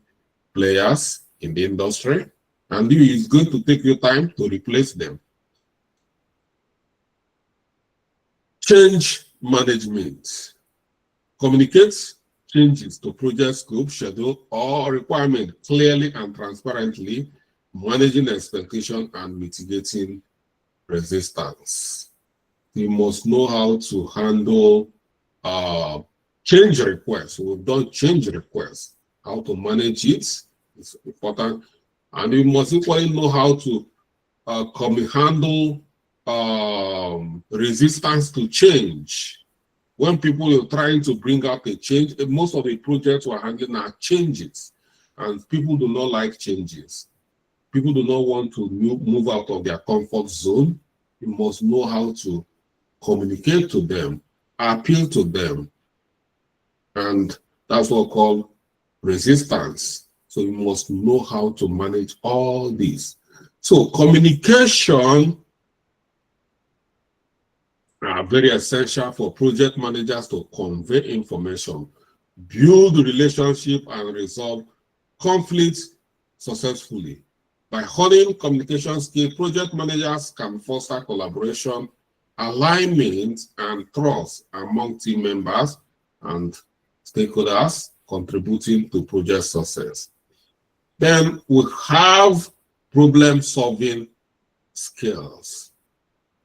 players in the industry, and it's going to take you time to replace them. Change management. Communicate changes to project scope, schedule, or requirement clearly and transparently, managing expectation and mitigating resistance. You must know how to handle change requests. We've done change requests. How to manage it is important. And you must equally know how to handle resistance to change. When people are trying to bring up a change, most of the projects we're handling are changes, and people do not like changes. People do not want to move out of their comfort zone. You must know how to communicate to them, appeal to them, And that's what we call resistance. So you must know how to manage all these. So communication are very essential for project managers to convey information, build relationship, and resolve conflicts successfully. By honing communication skills, project managers can foster collaboration, alignment, and trust among team members and stakeholders, contributing to project success. Then we have problem-solving skills.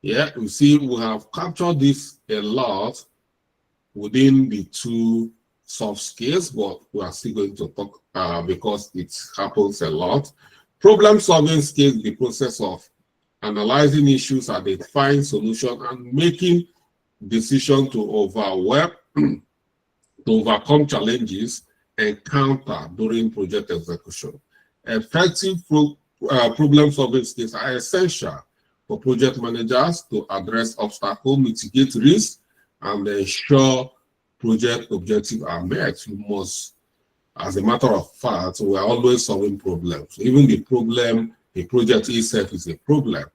Yeah, you see, we have captured this a lot within the two soft skills, but we are still going to talk because it happens a lot. Problem-solving skills, the process of analyzing issues, identifying solutions, and making decisions to overcome challenges encountered during project execution. Effective problem-solving skills are essential for project managers to address obstacles, mitigate risks, and ensure project objectives are met. You must, as a matter of fact, we are always solving problems. Even the problem, the project itself is a problem.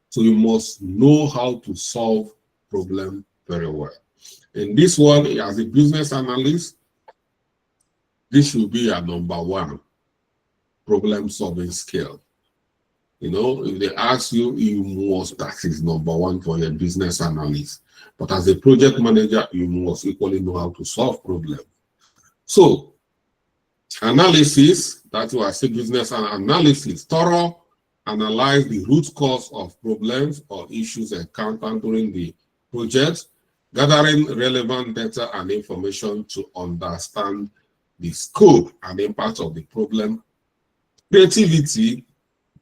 So you must know how to solve problems very well. In this one, as a business analyst, this should be a number one problem-solving skill. You know, if they ask you, you must, that is number one for your business analyst. But as a project manager, you must equally know how to solve problems. So, analysis, that's why I say business analysis, thorough analyze the root cause of problems or issues encountered during the project, gathering relevant data and information to understand the scope and impact of the problem. Creativity,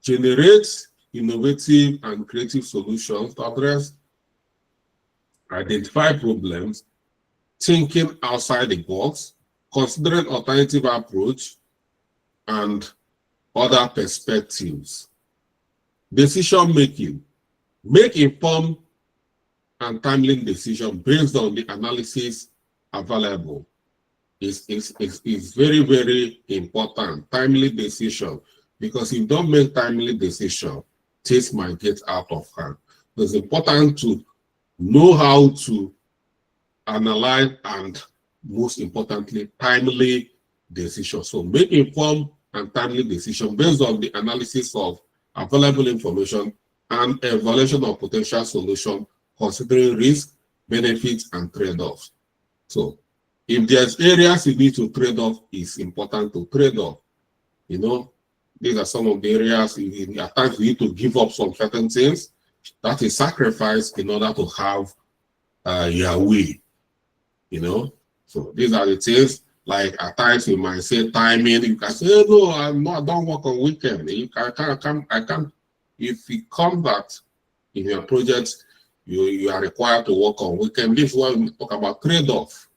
generates innovative and creative solutions to address, identify problems, thinking outside the box, considering alternative approach, and other perspectives. Decision making, make informed and timely decision based on the analysis available. Is very, very important. Timely decision, because if you don't make timely decision, things might get out of hand. So it's important to know how to analyze and, most importantly, timely decision. So make informed and timely decision based on the analysis of available information and evaluation of potential solution, considering risk, benefits, and trade-offs. So if there's areas you need to trade off, it's important to trade off. You know, these are some of the areas at times you need to give up some certain things. That is sacrifice in order to have your way. You know, so these are the things. Like at times you might say timing. You can say, oh, no, I don't work on weekend. I can't. If it comes that in your project, you are required to work on weekend. This is why we talk about trade-off.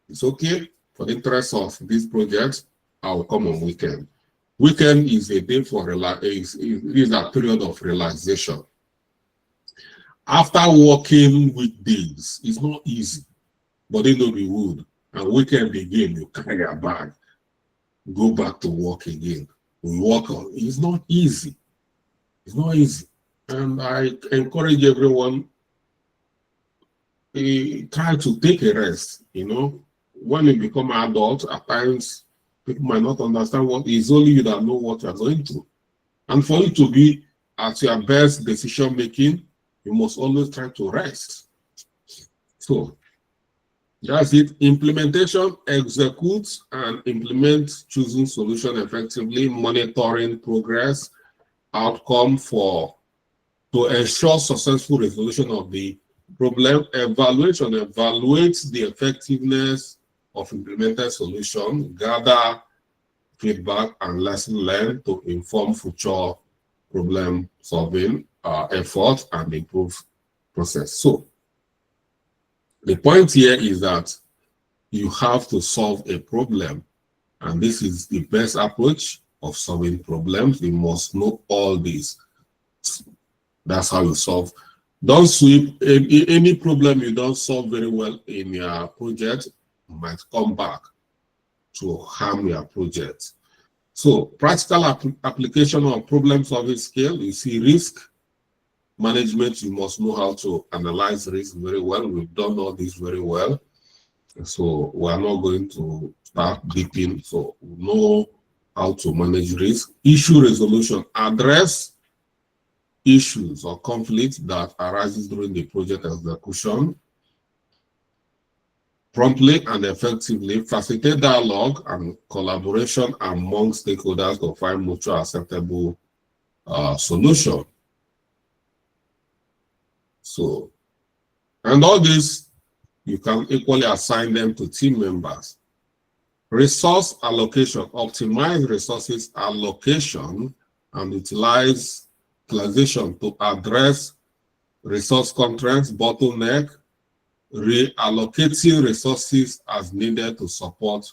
It's okay for the interest of this project, I will come on weekend. Weekend is a day for is a period of relaxation. After working weekdays, it's not easy, but they know we would. And weekend again, you carry your bag, go back to work again. We work on. It's not easy. It's not easy. And I encourage everyone try to take a rest. You know, when you become an adult, at times people might not understand what it's only you that know what you're going through. And for you to be at your best decision making, you must always try to rest. So that's it. Implementation, execute and implement choosing solution effectively, monitoring progress, outcome to ensure successful resolution of the problem. Evaluation, evaluate the effectiveness of implemented solution, gather feedback and lesson learned to inform future problem solving efforts and improve process. So the point here is that you have to solve a problem, and this is the best approach of solving problems. You must know all this. That's how you solve. Don't sweep any problem you don't solve very well in your project. might come back to harm your project. So practical application of problem-solving skill, you see risk management, you must know how to analyze risk very well. We've done all this very well. So we are not going to start deeping. So we know how to manage risk. Issue resolution, address issues or conflicts that arises during the project execution. Promptly and effectively facilitate dialogue and collaboration among stakeholders to find mutually acceptable solution. So, and all this, you can equally assign them to team members. Resource allocation, optimize resources allocation and utilization to address resource constraints, bottleneck, reallocating resources as needed to support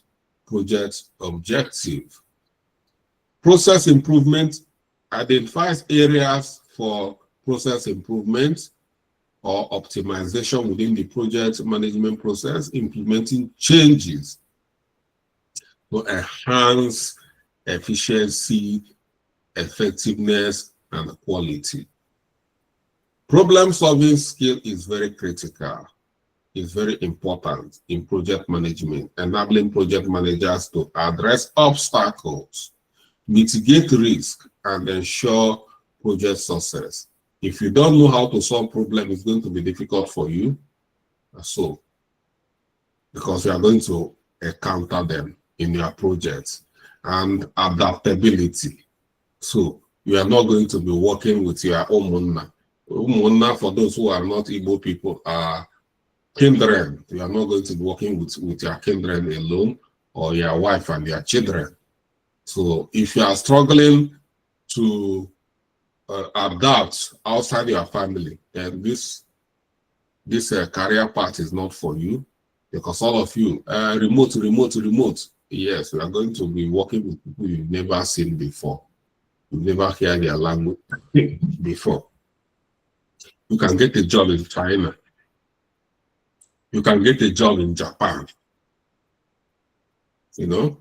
project objective. Process improvement identifies areas for process improvement or optimization within the project management process, implementing changes to enhance efficiency, effectiveness, and quality. Problem-solving skill is very critical. Is very important in project management, enabling project managers to address obstacles, mitigate risk, and ensure project success. If you don't know how to solve problems, it's going to be difficult for you. So, because you are going to encounter them in your projects. And adaptability. So, you are not going to be working with your Umunna. Umunna, for those who are not Igbo people, are kindred. You are not going to be working with your kindred alone or your wife and your children. So if you are struggling to adapt outside your family, then this career path is not for you, because all of you, remote. Yes, we are going to be working with people you've never seen before. You've never heard their language before. You can get a job in China. You can get a job in Japan, you know,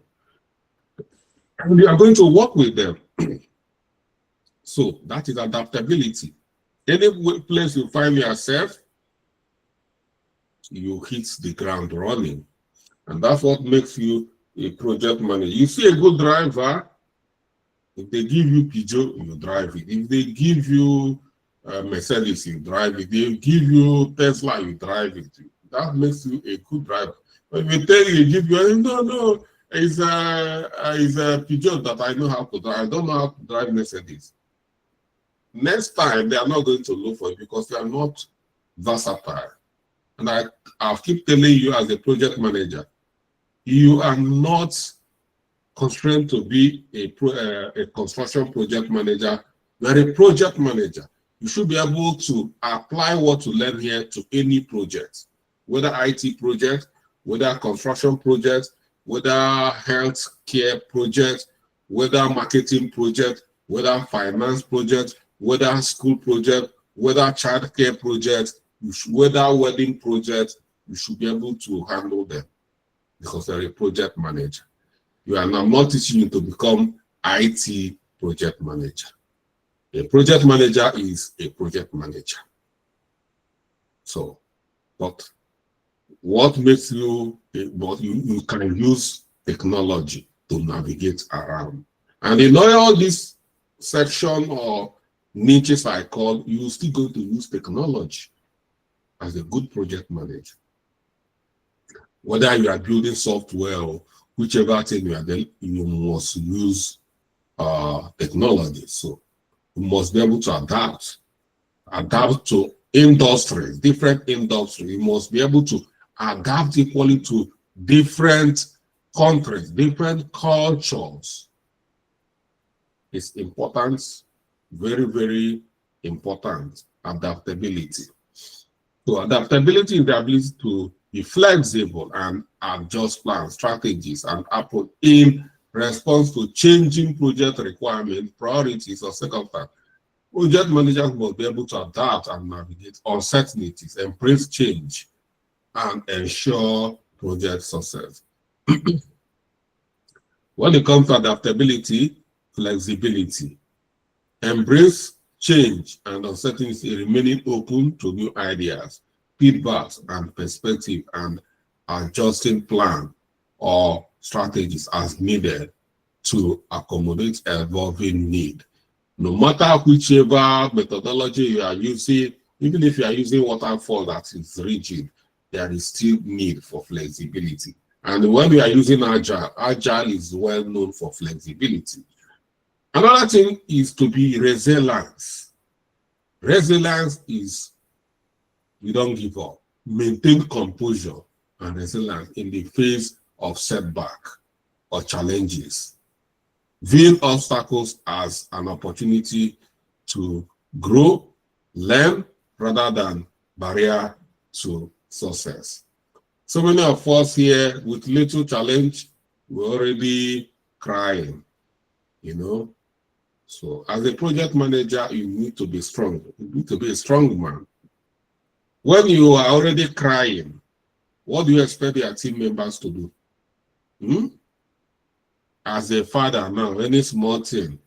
and you are going to work with them. So that is adaptability. Any place you find yourself, you hit the ground running. And that's what makes you a project manager. You see a good driver, if they give you Peugeot, you drive it. If they give you Mercedes, you drive it. If they give you Tesla, you drive it. That makes you a good driver. But if they give you, no, it's a Peugeot that I know how to drive. I don't know how to drive Mercedes. Next time, they are not going to look for you because you are not versatile. And I'll keep telling you as a project manager, you are not constrained to be a construction project manager. You are a project manager. You should be able to apply what you learn here to any project. Whether IT project, whether construction project, whether health care project, whether marketing project, whether finance project, whether school project, whether child care project, whether wedding project, you should be able to handle them because you're a project manager. You are now not teaching you to become IT project manager. A project manager is a project manager. So, but what makes you, you can use technology to navigate around. And in all this section or niches I call, you still going to use technology as a good project manager. Whether you are building software or whichever thing you are doing, you must use technology. So you must be able to adapt to industries, different industries. You must be able to adapt equally to different countries, different cultures. It's important, very, very important, adaptability. So adaptability is the ability to be flexible and adjust plans, strategies, and approach in response to changing project requirements, priorities, or circumstances. Project managers must be able to adapt and navigate uncertainties, embrace change, and ensure project success. When it comes to adaptability, flexibility, embrace change and uncertainty, remaining open to new ideas, feedbacks, and perspective, and adjusting plan or strategies as needed to accommodate evolving need. No matter whichever methodology you are using, even if you are using waterfall that is rigid, there is still need for flexibility. And when we are using Agile, Agile is well known for flexibility. Another thing is to be resilient. Resilience is you don't give up. Maintain composure and resilience in the face of setback or challenges. View obstacles as an opportunity to grow, learn, rather than barrier to success. So many of us here with little challenge, we're already crying, you know. So as a project manager, you need to be strong. You need to be a strong man. When you are already crying, what do you expect your team members to do? As a father now, any small thing,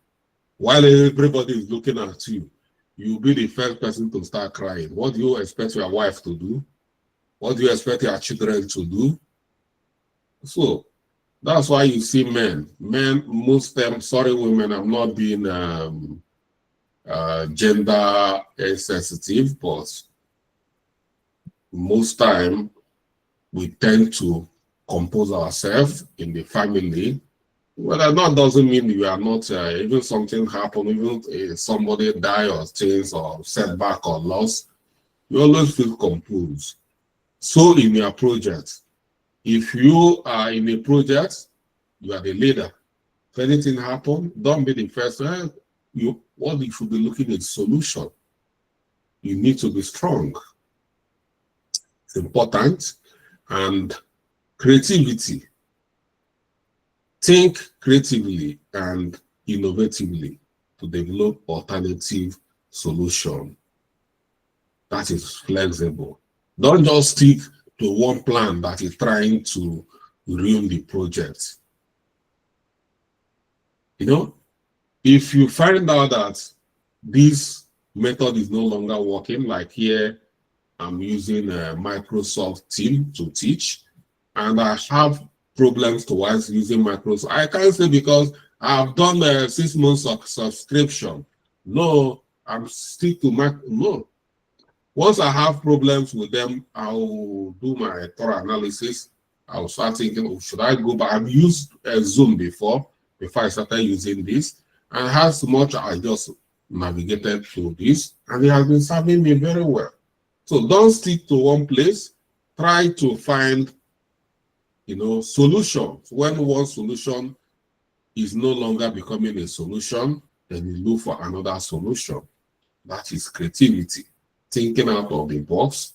while everybody is looking at you, you'll be the first person to start crying. What do you expect your wife to do? What do you expect your children to do? So that's why you see men, most them, sorry women, I'm not being gender sensitive, but most time we tend to compose ourselves in the family. Well, that doesn't mean you are not, even something happen, even somebody die or things or setback or loss, you always feel composed. So in your project, if you are in a project, you are the leader. If anything happens, don't be the first. What you should be looking at solution. You need to be strong. It's important. And creativity. Think creatively and innovatively to develop alternative solution. That is flexible. Don't just stick to one plan that is trying to ruin the project. You know, if you find out that this method is no longer working, like here, I'm using Microsoft Teams to teach, and I have problems towards using Microsoft. I can't say because I've done 6 months of subscription. No, I'm still to no. Once I have problems with them, I'll do my thorough analysis. I'll start thinking, oh, should I go back? I've used Zoom before I started using this. And as much I just navigated through this, and it has been serving me very well. So don't stick to one place. Try to find, solutions. When one solution is no longer becoming a solution, then you look for another solution. That is creativity. Thinking out of the box,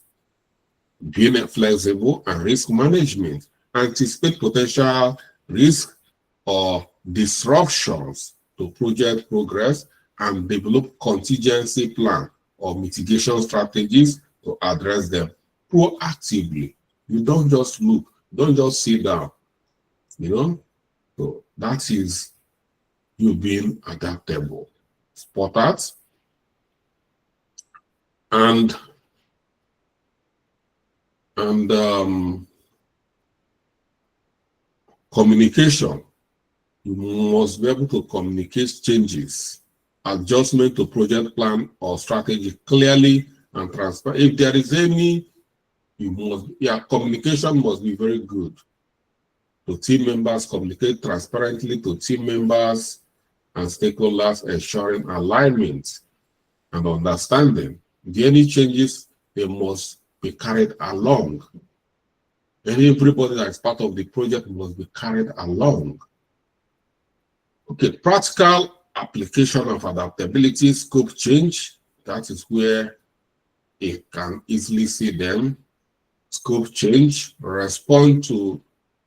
being flexible, and risk management. Anticipate potential risk or disruptions to project progress and develop contingency plan or mitigation strategies to address them proactively. You don't just look, don't just sit down, So that is you being adaptable. Spot that. And communication. You must be able to communicate changes, adjustment to project plan or strategy clearly and transparent. If there is any, communication must be very good. To team members, communicate transparently to team members and stakeholders, ensuring alignment and understanding. If there are any changes, they must be carried along. And everybody that is part of the project must be carried along. Okay, practical application of adaptability, scope change. That is where it can easily see them. Scope change, respond to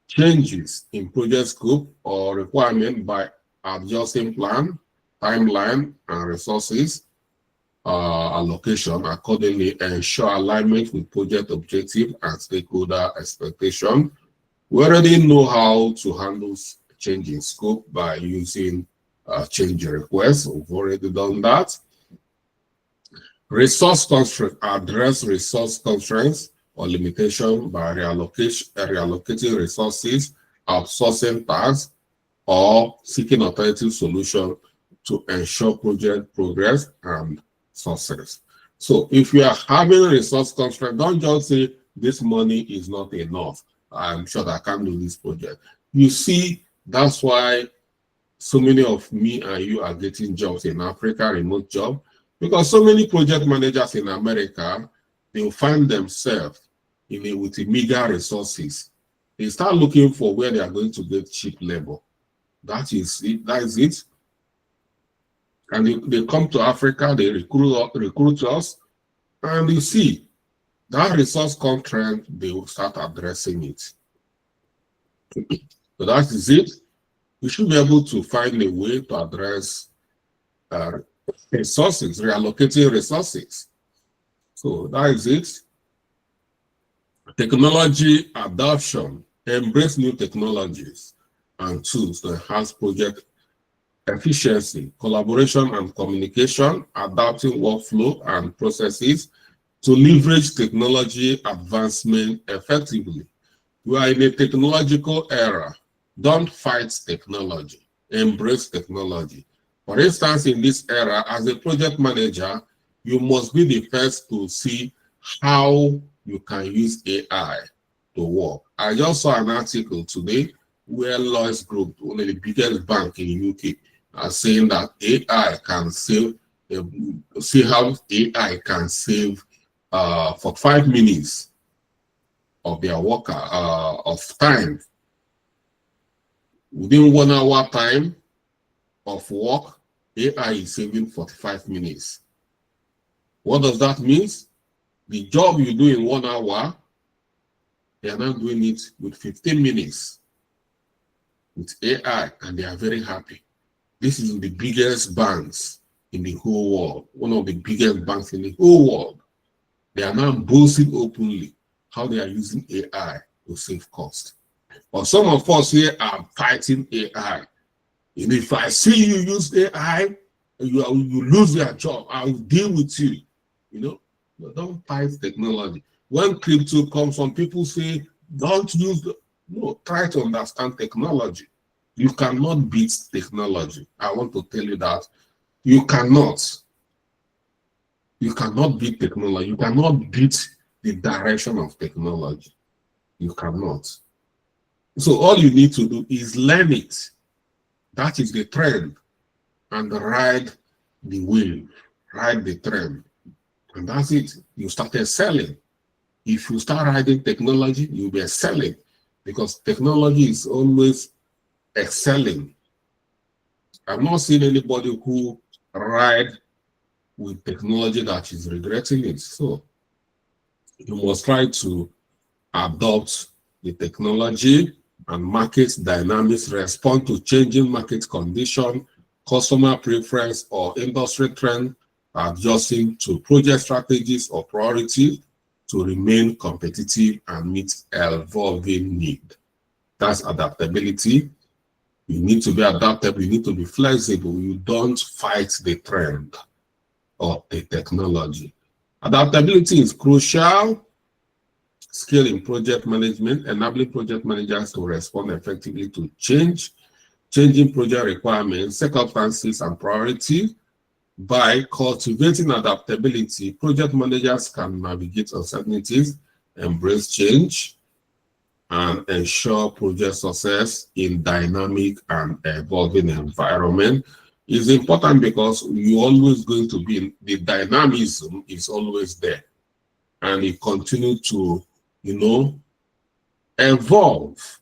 changes in project scope or requirement by adjusting plan, timeline, and resources allocation accordingly, ensure alignment with project objective and stakeholder expectation. We already know how to handle change in scope by using change requests. We've already done that. Resource constraint, address resource constraints or limitation by reallocating resources, outsourcing tasks, or seeking alternative solution to ensure project progress and success. So if you are having a resource constraint, don't just say this money is not enough. I'm sure that I can't do this project. You see, that's why so many of me and you are getting jobs in Africa, remote job, because so many project managers in America, they'll find themselves with meager resources. They start looking for where they are going to get cheap labor. That is it. That is it. And they come to Africa, they recruit us, and you see that resource constraint, they will start addressing it. So that is it. We should be able to find a way to address resources, reallocating resources. So that is it. Technology adoption, embrace new technologies and tools to enhance project efficiency, collaboration and communication, adapting workflow and processes to leverage technology advancement effectively. We are in a technological era. Don't fight technology, embrace technology. For instance, in this era, as a project manager, you must be the first to see how you can use AI to work. I just saw an article today where Lloyds Group, one of the biggest bank in the UK, are saying that AI can save, see how AI can save for 5 minutes of their worker of time. Within 1 hour time of work, AI is saving 45 minutes. What does that mean? The job you do in 1 hour, they are now doing it with 15 minutes with AI, and they are very happy. This is the biggest banks in the whole world, one of the biggest banks in the whole world. They are now boasting openly how they are using AI to save cost. But some of us here are fighting AI. And if I see you use AI, you lose your job. I will deal with you. You know, don't fight technology. When crypto comes, some people say, don't use the, no, try to understand technology. You cannot beat technology. I want to tell you that you cannot. You cannot beat technology. You cannot beat the direction of technology. You cannot. So all you need to do is learn it. That is the trend. And ride the wave, ride the trend. And that's it. You started selling. If you start riding technology, you'll be excelling, because technology is always excelling. I've not seen anybody who ride with technology that is regretting it. So you must try to adopt the technology and market dynamics, respond to changing market condition, customer preference, or industry trend, adjusting to project strategies or priorities to remain competitive and meet evolving need. That's adaptability. You need to be adaptable. You need to be flexible. You don't fight the trend of the technology. Adaptability is crucial. Skill in project management, enabling project managers to respond effectively to changing project requirements, circumstances, and priorities. By cultivating adaptability, project managers can navigate uncertainties, embrace change, and ensure project success in dynamic and evolving environment. Is important because you're always going to be, the dynamism is always there, and it continue to, you know, evolve.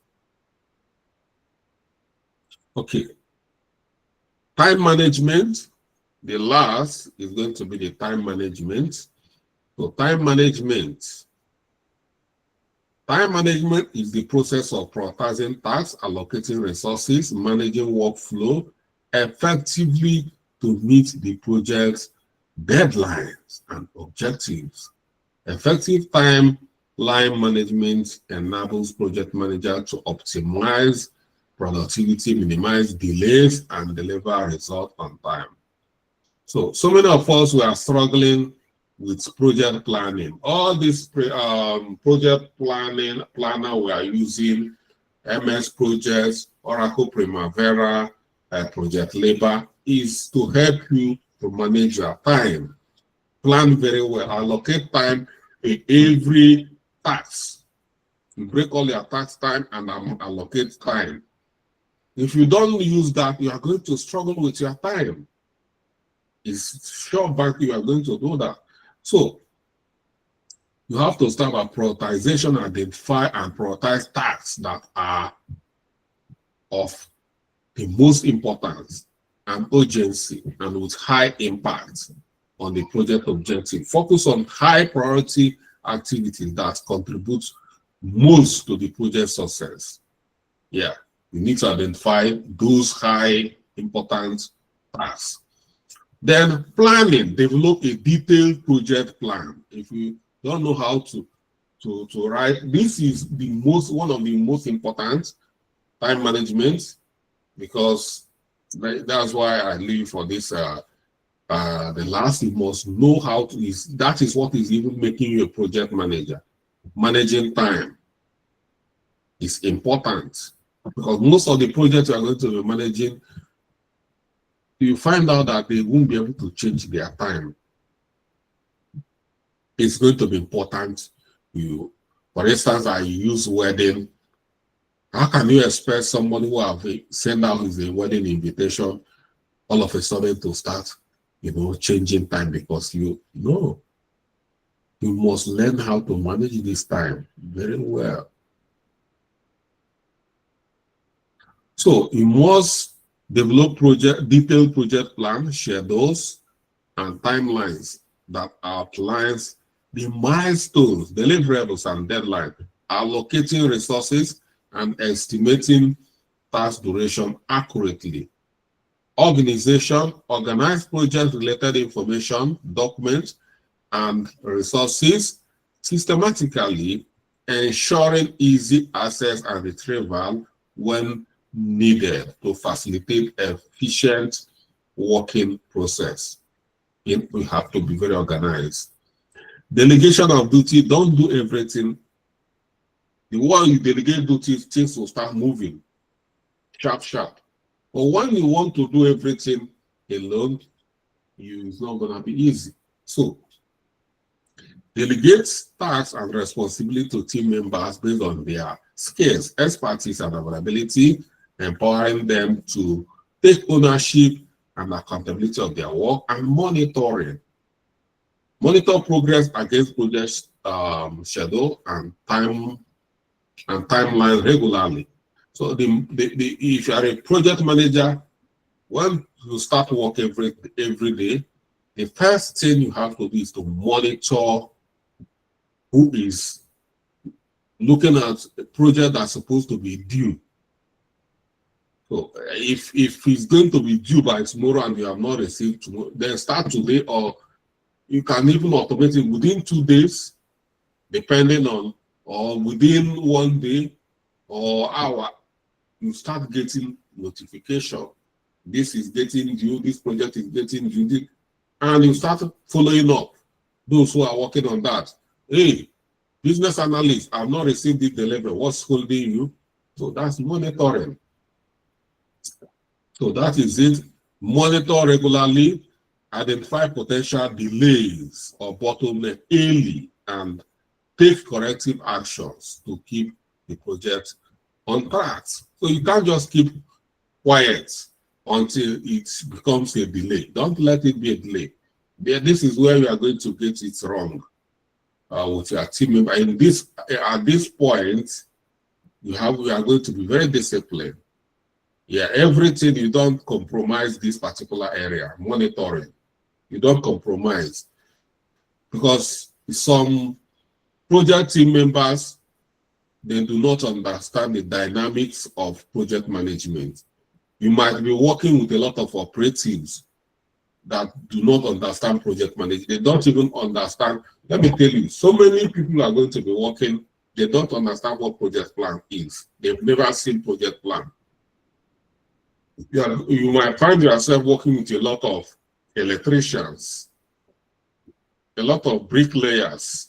Okay. Time management. The last is going to be the time management. So time management is the process of prioritizing tasks, allocating resources, managing workflow effectively to meet the project's deadlines and objectives. Effective time Line management enables project manager to optimize productivity, minimize delays, and deliver results on time. So many of us were struggling with project planning. All this project planner we are using, MS Projects, Oracle Primavera, Project Labor, is to help you to manage your time. Plan very well, allocate time in every task. You break all your task time and allocate time. If you don't use that, you are going to struggle with your time. It's sure back you are going to do that. So you have to start a prioritization, identify and prioritize tasks that are of the most importance and urgency and with high impact on the project objective. Focus on high priority activities that contribute most to the project success. Yeah, you need to identify those high important tasks. Then planning, develop a detailed project plan. If you don't know how to write, this is one of the most important time management, because that's why I leave for this. The last, you must know how to that is what is even making you a project manager. Managing time is important, because most of the projects you are going to be managing, you find out that they won't be able to change their time. It's going to be important. For instance, I use wedding. How can you expect somebody who have sent out his wedding invitation all of a sudden to start, changing time? Because you must learn how to manage this time very well. So you must develop detailed project plan, schedules, and timelines that outlines the milestones, deliverables, and deadlines, allocating resources, and estimating task duration accurately. Organization, organize project-related information, documents, and resources systematically, ensuring easy access and retrieval when needed to facilitate efficient working process. We have to be very organized. Delegation of duty, don't do everything. The one you delegate duties, things will start moving sharp. But when you want to do everything alone, it's not going to be easy. So delegate tasks and responsibility to team members based on their skills, expertise, and availability, empowering them to take ownership and accountability of their work, and monitoring. Monitor progress against project schedule and timeline regularly. So if you are a project manager, when you start work every day, the first thing you have to do is to monitor who is looking at a project that's supposed to be due. So if it's going to be due by tomorrow and you have not received tomorrow, then start today, or you can even automate it within 2 days, depending on, or within 1 day or hour, you start getting notification. This is getting due, this project is getting due, and you start following up those who are working on that. Hey, business analyst, I've not received this delivery. What's holding you? So that's monitoring. So that is it. Monitor regularly, identify potential delays or bottleneck early, and take corrective actions to keep the project on track. So you can't just keep quiet until it becomes a delay. Don't let it be a delay. This is where you are going to get it wrong with your team member. At this point, we are going to be very disciplined. Yeah, everything, you don't compromise this particular area. Monitoring, you don't compromise, because some project team members, they do not understand the dynamics of project management. You might be working with a lot of operatives that do not understand project management. They don't even understand Let me tell you, so many people are going to be working, they don't understand what project plan is. They've never seen project plan. You might find yourself working with a lot of electricians, a lot of bricklayers,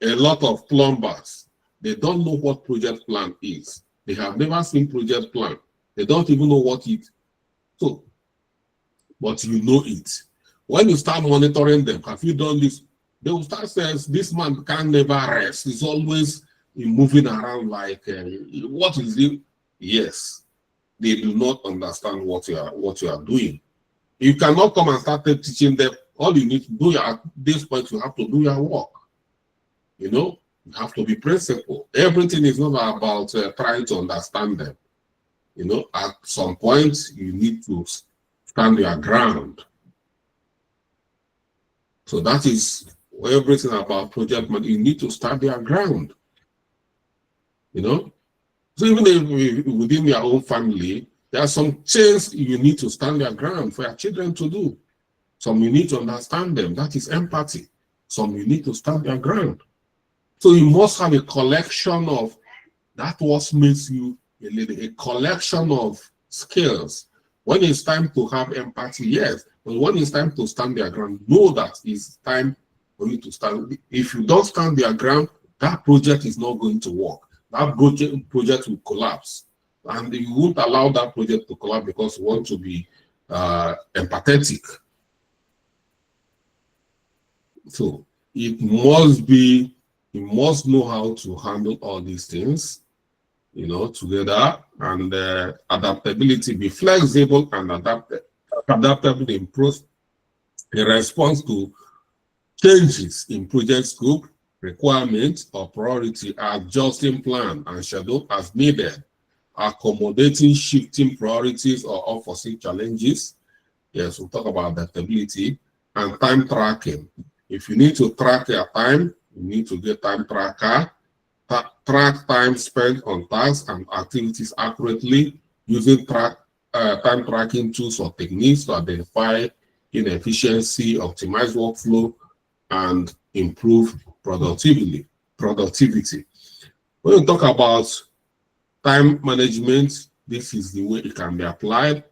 a lot of plumbers. They don't know what project plan is. They have never seen project plan. They don't even know what it is. So, but you know it. When you start monitoring them, have you done this? They will start saying, this man can never rest. He's always moving around like, what is it? Yes, they do not understand what you are doing. You cannot come and start teaching them. All you need to do at this point, you have to do your work. You know, you have to be principled. Everything is not about trying to understand them. You know, at some point, you need to stand your ground. So that is everything about project management. You need to stand your ground. You know, so even if within your own family, there are some things you need to stand your ground for your children to do. Some you need to understand them. That is empathy. Some you need to stand your ground. So you must have a collection of, that what makes you a collection of skills. When it's time to have empathy, yes. But when it's time to stand your ground, know that it's time for you to stand. If you don't stand your ground, that project is not going to work. That project will collapse. And you won't allow that project to collapse because you want to be empathetic. So it must be, you must know how to handle all these things, you know, together, and adaptability, be flexible and adaptable in response to changes in project scope, requirements, or priority, adjusting plan and schedule as needed, accommodating shifting priorities or unforeseen challenges. Yes, we'll talk about adaptability, and time tracking. If you need to track your time, you need to get time tracker. Track time spent on tasks and activities accurately using time tracking tools or techniques to identify inefficiency, optimize workflow, and improve productivity. When you talk about time management, this is the way it can be applied.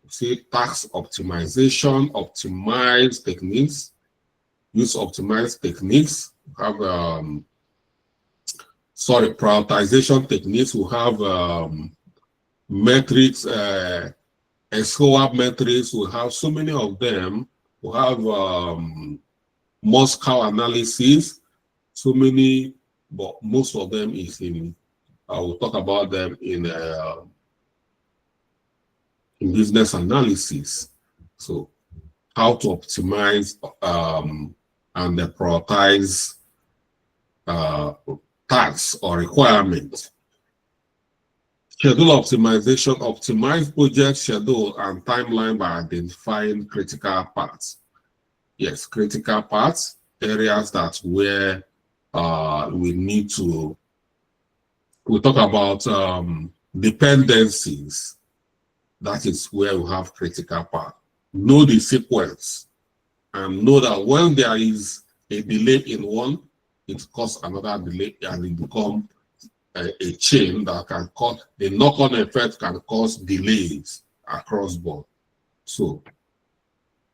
See, task optimization, optimize techniques, use optimized techniques, have prioritization techniques. We have metrics, SCOAP metrics. We have so many of them. We have Moscow analysis, so many, but most of them is in, we'll talk about them in business analysis. So how to optimize and prioritize tasks or requirements. Schedule optimization, optimize project schedule and timeline by identifying critical paths. Yes, critical paths, areas that where we need to, we'll talk about dependencies. That is where we have critical path. Know the sequence and know that when there is a delay in one, it causes another delay and it becomes a chain that can cause, the knock-on effect can cause delays across board. So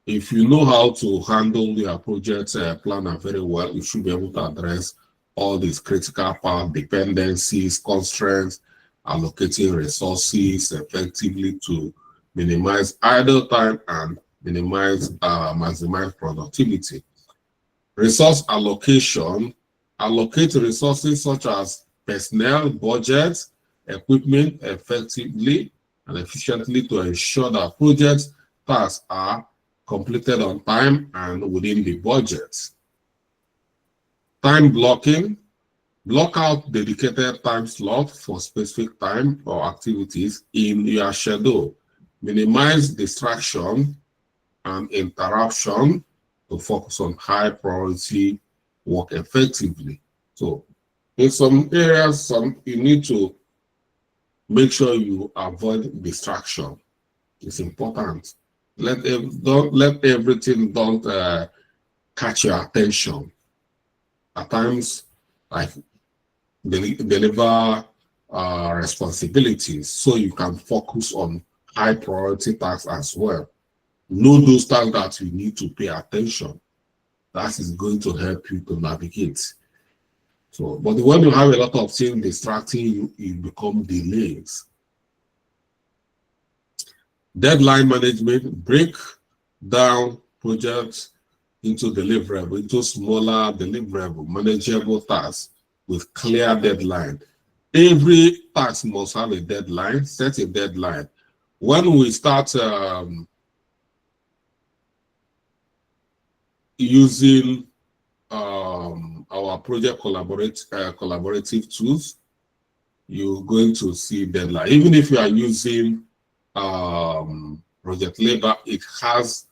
if you know how to handle your project planner very well, you should be able to address all these critical path, dependencies, constraints, allocating resources effectively to minimize idle time and maximize productivity. Resource allocation, allocate resources such as personnel, budgets, equipment effectively and efficiently to ensure that project tasks are completed on time and within the budget. Time blocking, block out dedicated time slot for specific time or activities in your schedule. Minimize distraction and interruption to focus on high priority work effectively. So in some areas, you need to make sure you avoid distraction. It's important. Don't let everything catch your attention. at times like deliver responsibilities so you can focus on high priority tasks as well. Know those tasks that you need to pay attention. That is going to help you to navigate. So, but when you have a lot of things distracting you, it become delays. Deadline management, break down projects into deliverable, into smaller deliverable, manageable tasks with clear deadline. Every task must have a deadline, set a deadline. When we start using our project collaborative tools, you're going to see deadline. Even if you are using Project Labor, it has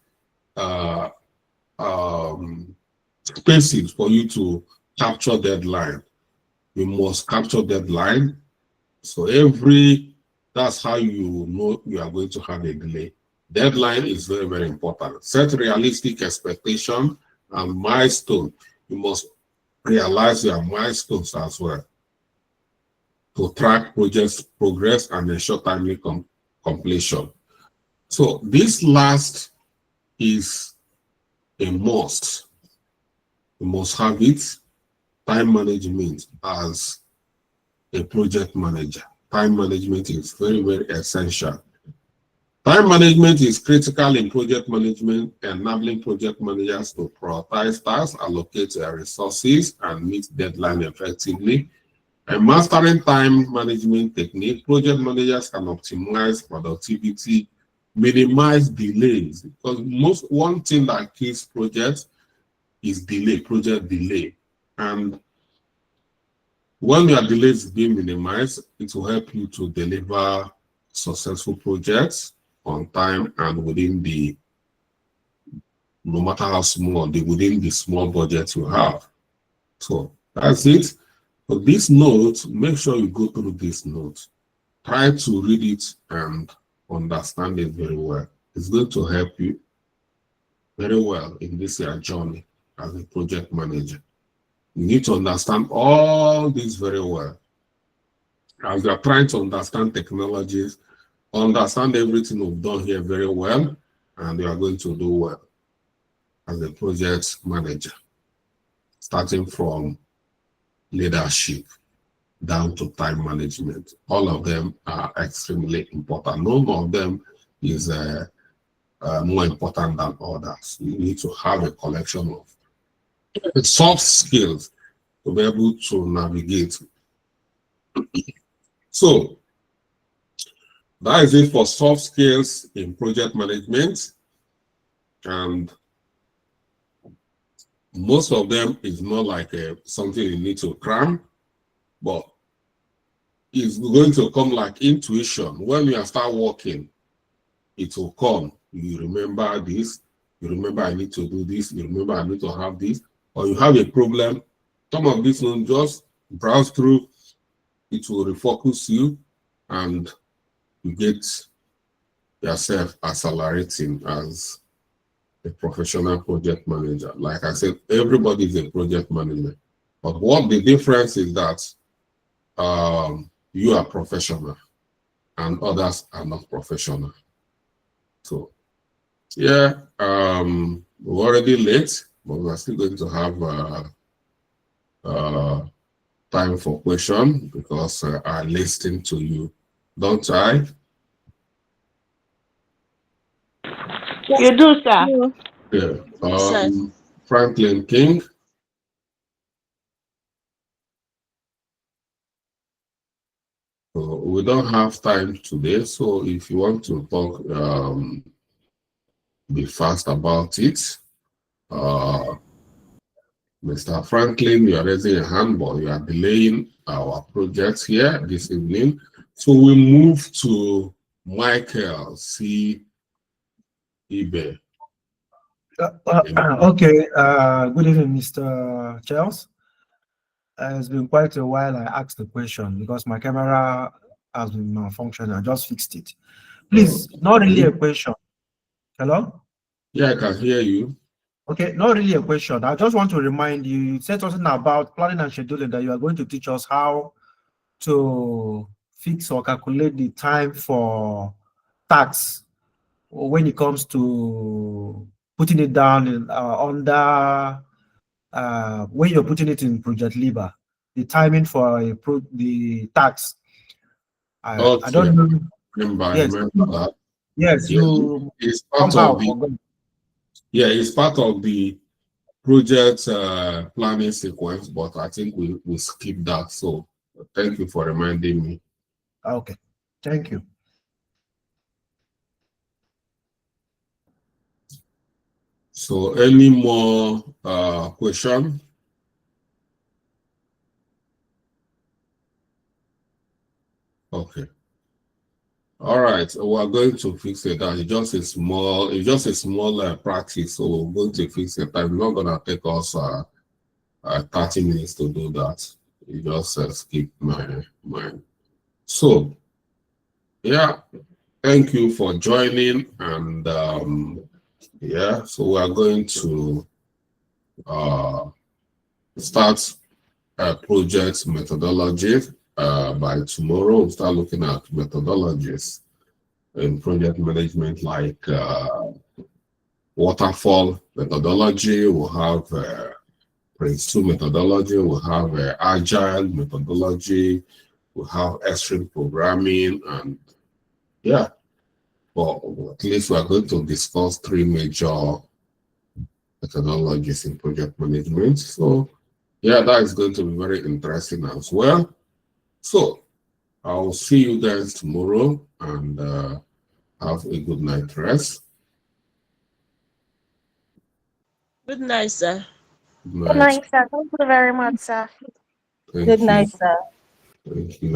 spaces for you to capture deadline. You must capture deadline. So that's how you know you are going to have a delay. Deadline is very, very important. Set realistic expectation and milestone. You must realize your milestones as well to track project's progress and ensure timely completion. So this last is a must. You must have it. Time management as a project manager. Time management is very, very essential. Time management is critical in project management, enabling project managers to prioritize tasks, allocate their resources, and meet deadlines effectively. And mastering time management technique, project managers can optimize productivity, minimize delays. Because one thing that kills projects is delay, project delay. And when your delays being minimized, it will help you to deliver successful projects on time and within no matter how small, within the small budget you have. So that's it. For this note, make sure you go through this note. Try to read it and understand it very well. It's going to help you very well in this your journey as a project manager. You need to understand all this very well. As you are trying to understand technologies, understand everything we've done here very well, and you are going to do well as a project manager, starting from leadership down to time management. All of them are extremely important. None of them is more important than others. You need to have a collection of soft skills to be able to navigate. So that is it for soft skills in project management. And most of them is not like something you need to cram, but it's going to come like intuition. When you start working, it will come. You remember this, you remember I need to do this, you remember I need to have this, or you have a problem. Some of this will just browse through, it will refocus you, and you get yourself accelerating as a professional project manager. Like I said, everybody is a project manager. But what the difference is that you are professional and others are not professional. So yeah, we're already late, but we're still going to have time for question because I listen to you, don't I? You do, sir. Yeah. Franklin King. So we don't have time today, so if you want to talk, be fast about it. Mr. Franklin, you are raising a hand, but you are delaying our project here this evening. So we move to Michael C. Ibe. Okay. Good evening, Mr. Charles. It's been quite a while I asked the question because my camera has been malfunctioning. I just fixed it. Please, not really a question. Hello? Yeah, I can hear you. Okay, not really a question. I just want to remind you, you said something about planning and scheduling, that you are going to teach us how to fix or calculate the time for tax when it comes to putting it down in, under when you're putting it in Project Libre, the timing for the tax. I Okay, don't know. Yes, remember that. yes, Yeah, you it's part somehow of the forgot. it's part of the project planning sequence, but I think we skip that. So thank you for reminding me. Okay, thank you. So any more question? Okay. All right. So we're going to fix it down. It's just a small practice. So we're going to fix it. I'm not gonna take us 30 minutes to do that. You just skip my mind. So yeah, thank you for joining. And yeah, so we are going to start project methodology by tomorrow. We'll start looking at methodologies in project management, like waterfall methodology. We'll have Prince2 methodology. We'll have agile methodology. We'll have extreme programming, and yeah, but at least we're going to discuss 3 major methodologies in project management. So yeah, that is going to be very interesting as well. So I'll see you guys tomorrow, and have a good night rest. Good night, sir. Good Good night. night, sir. Thank you very much, sir. Thank Good you. night, sir. Thank you.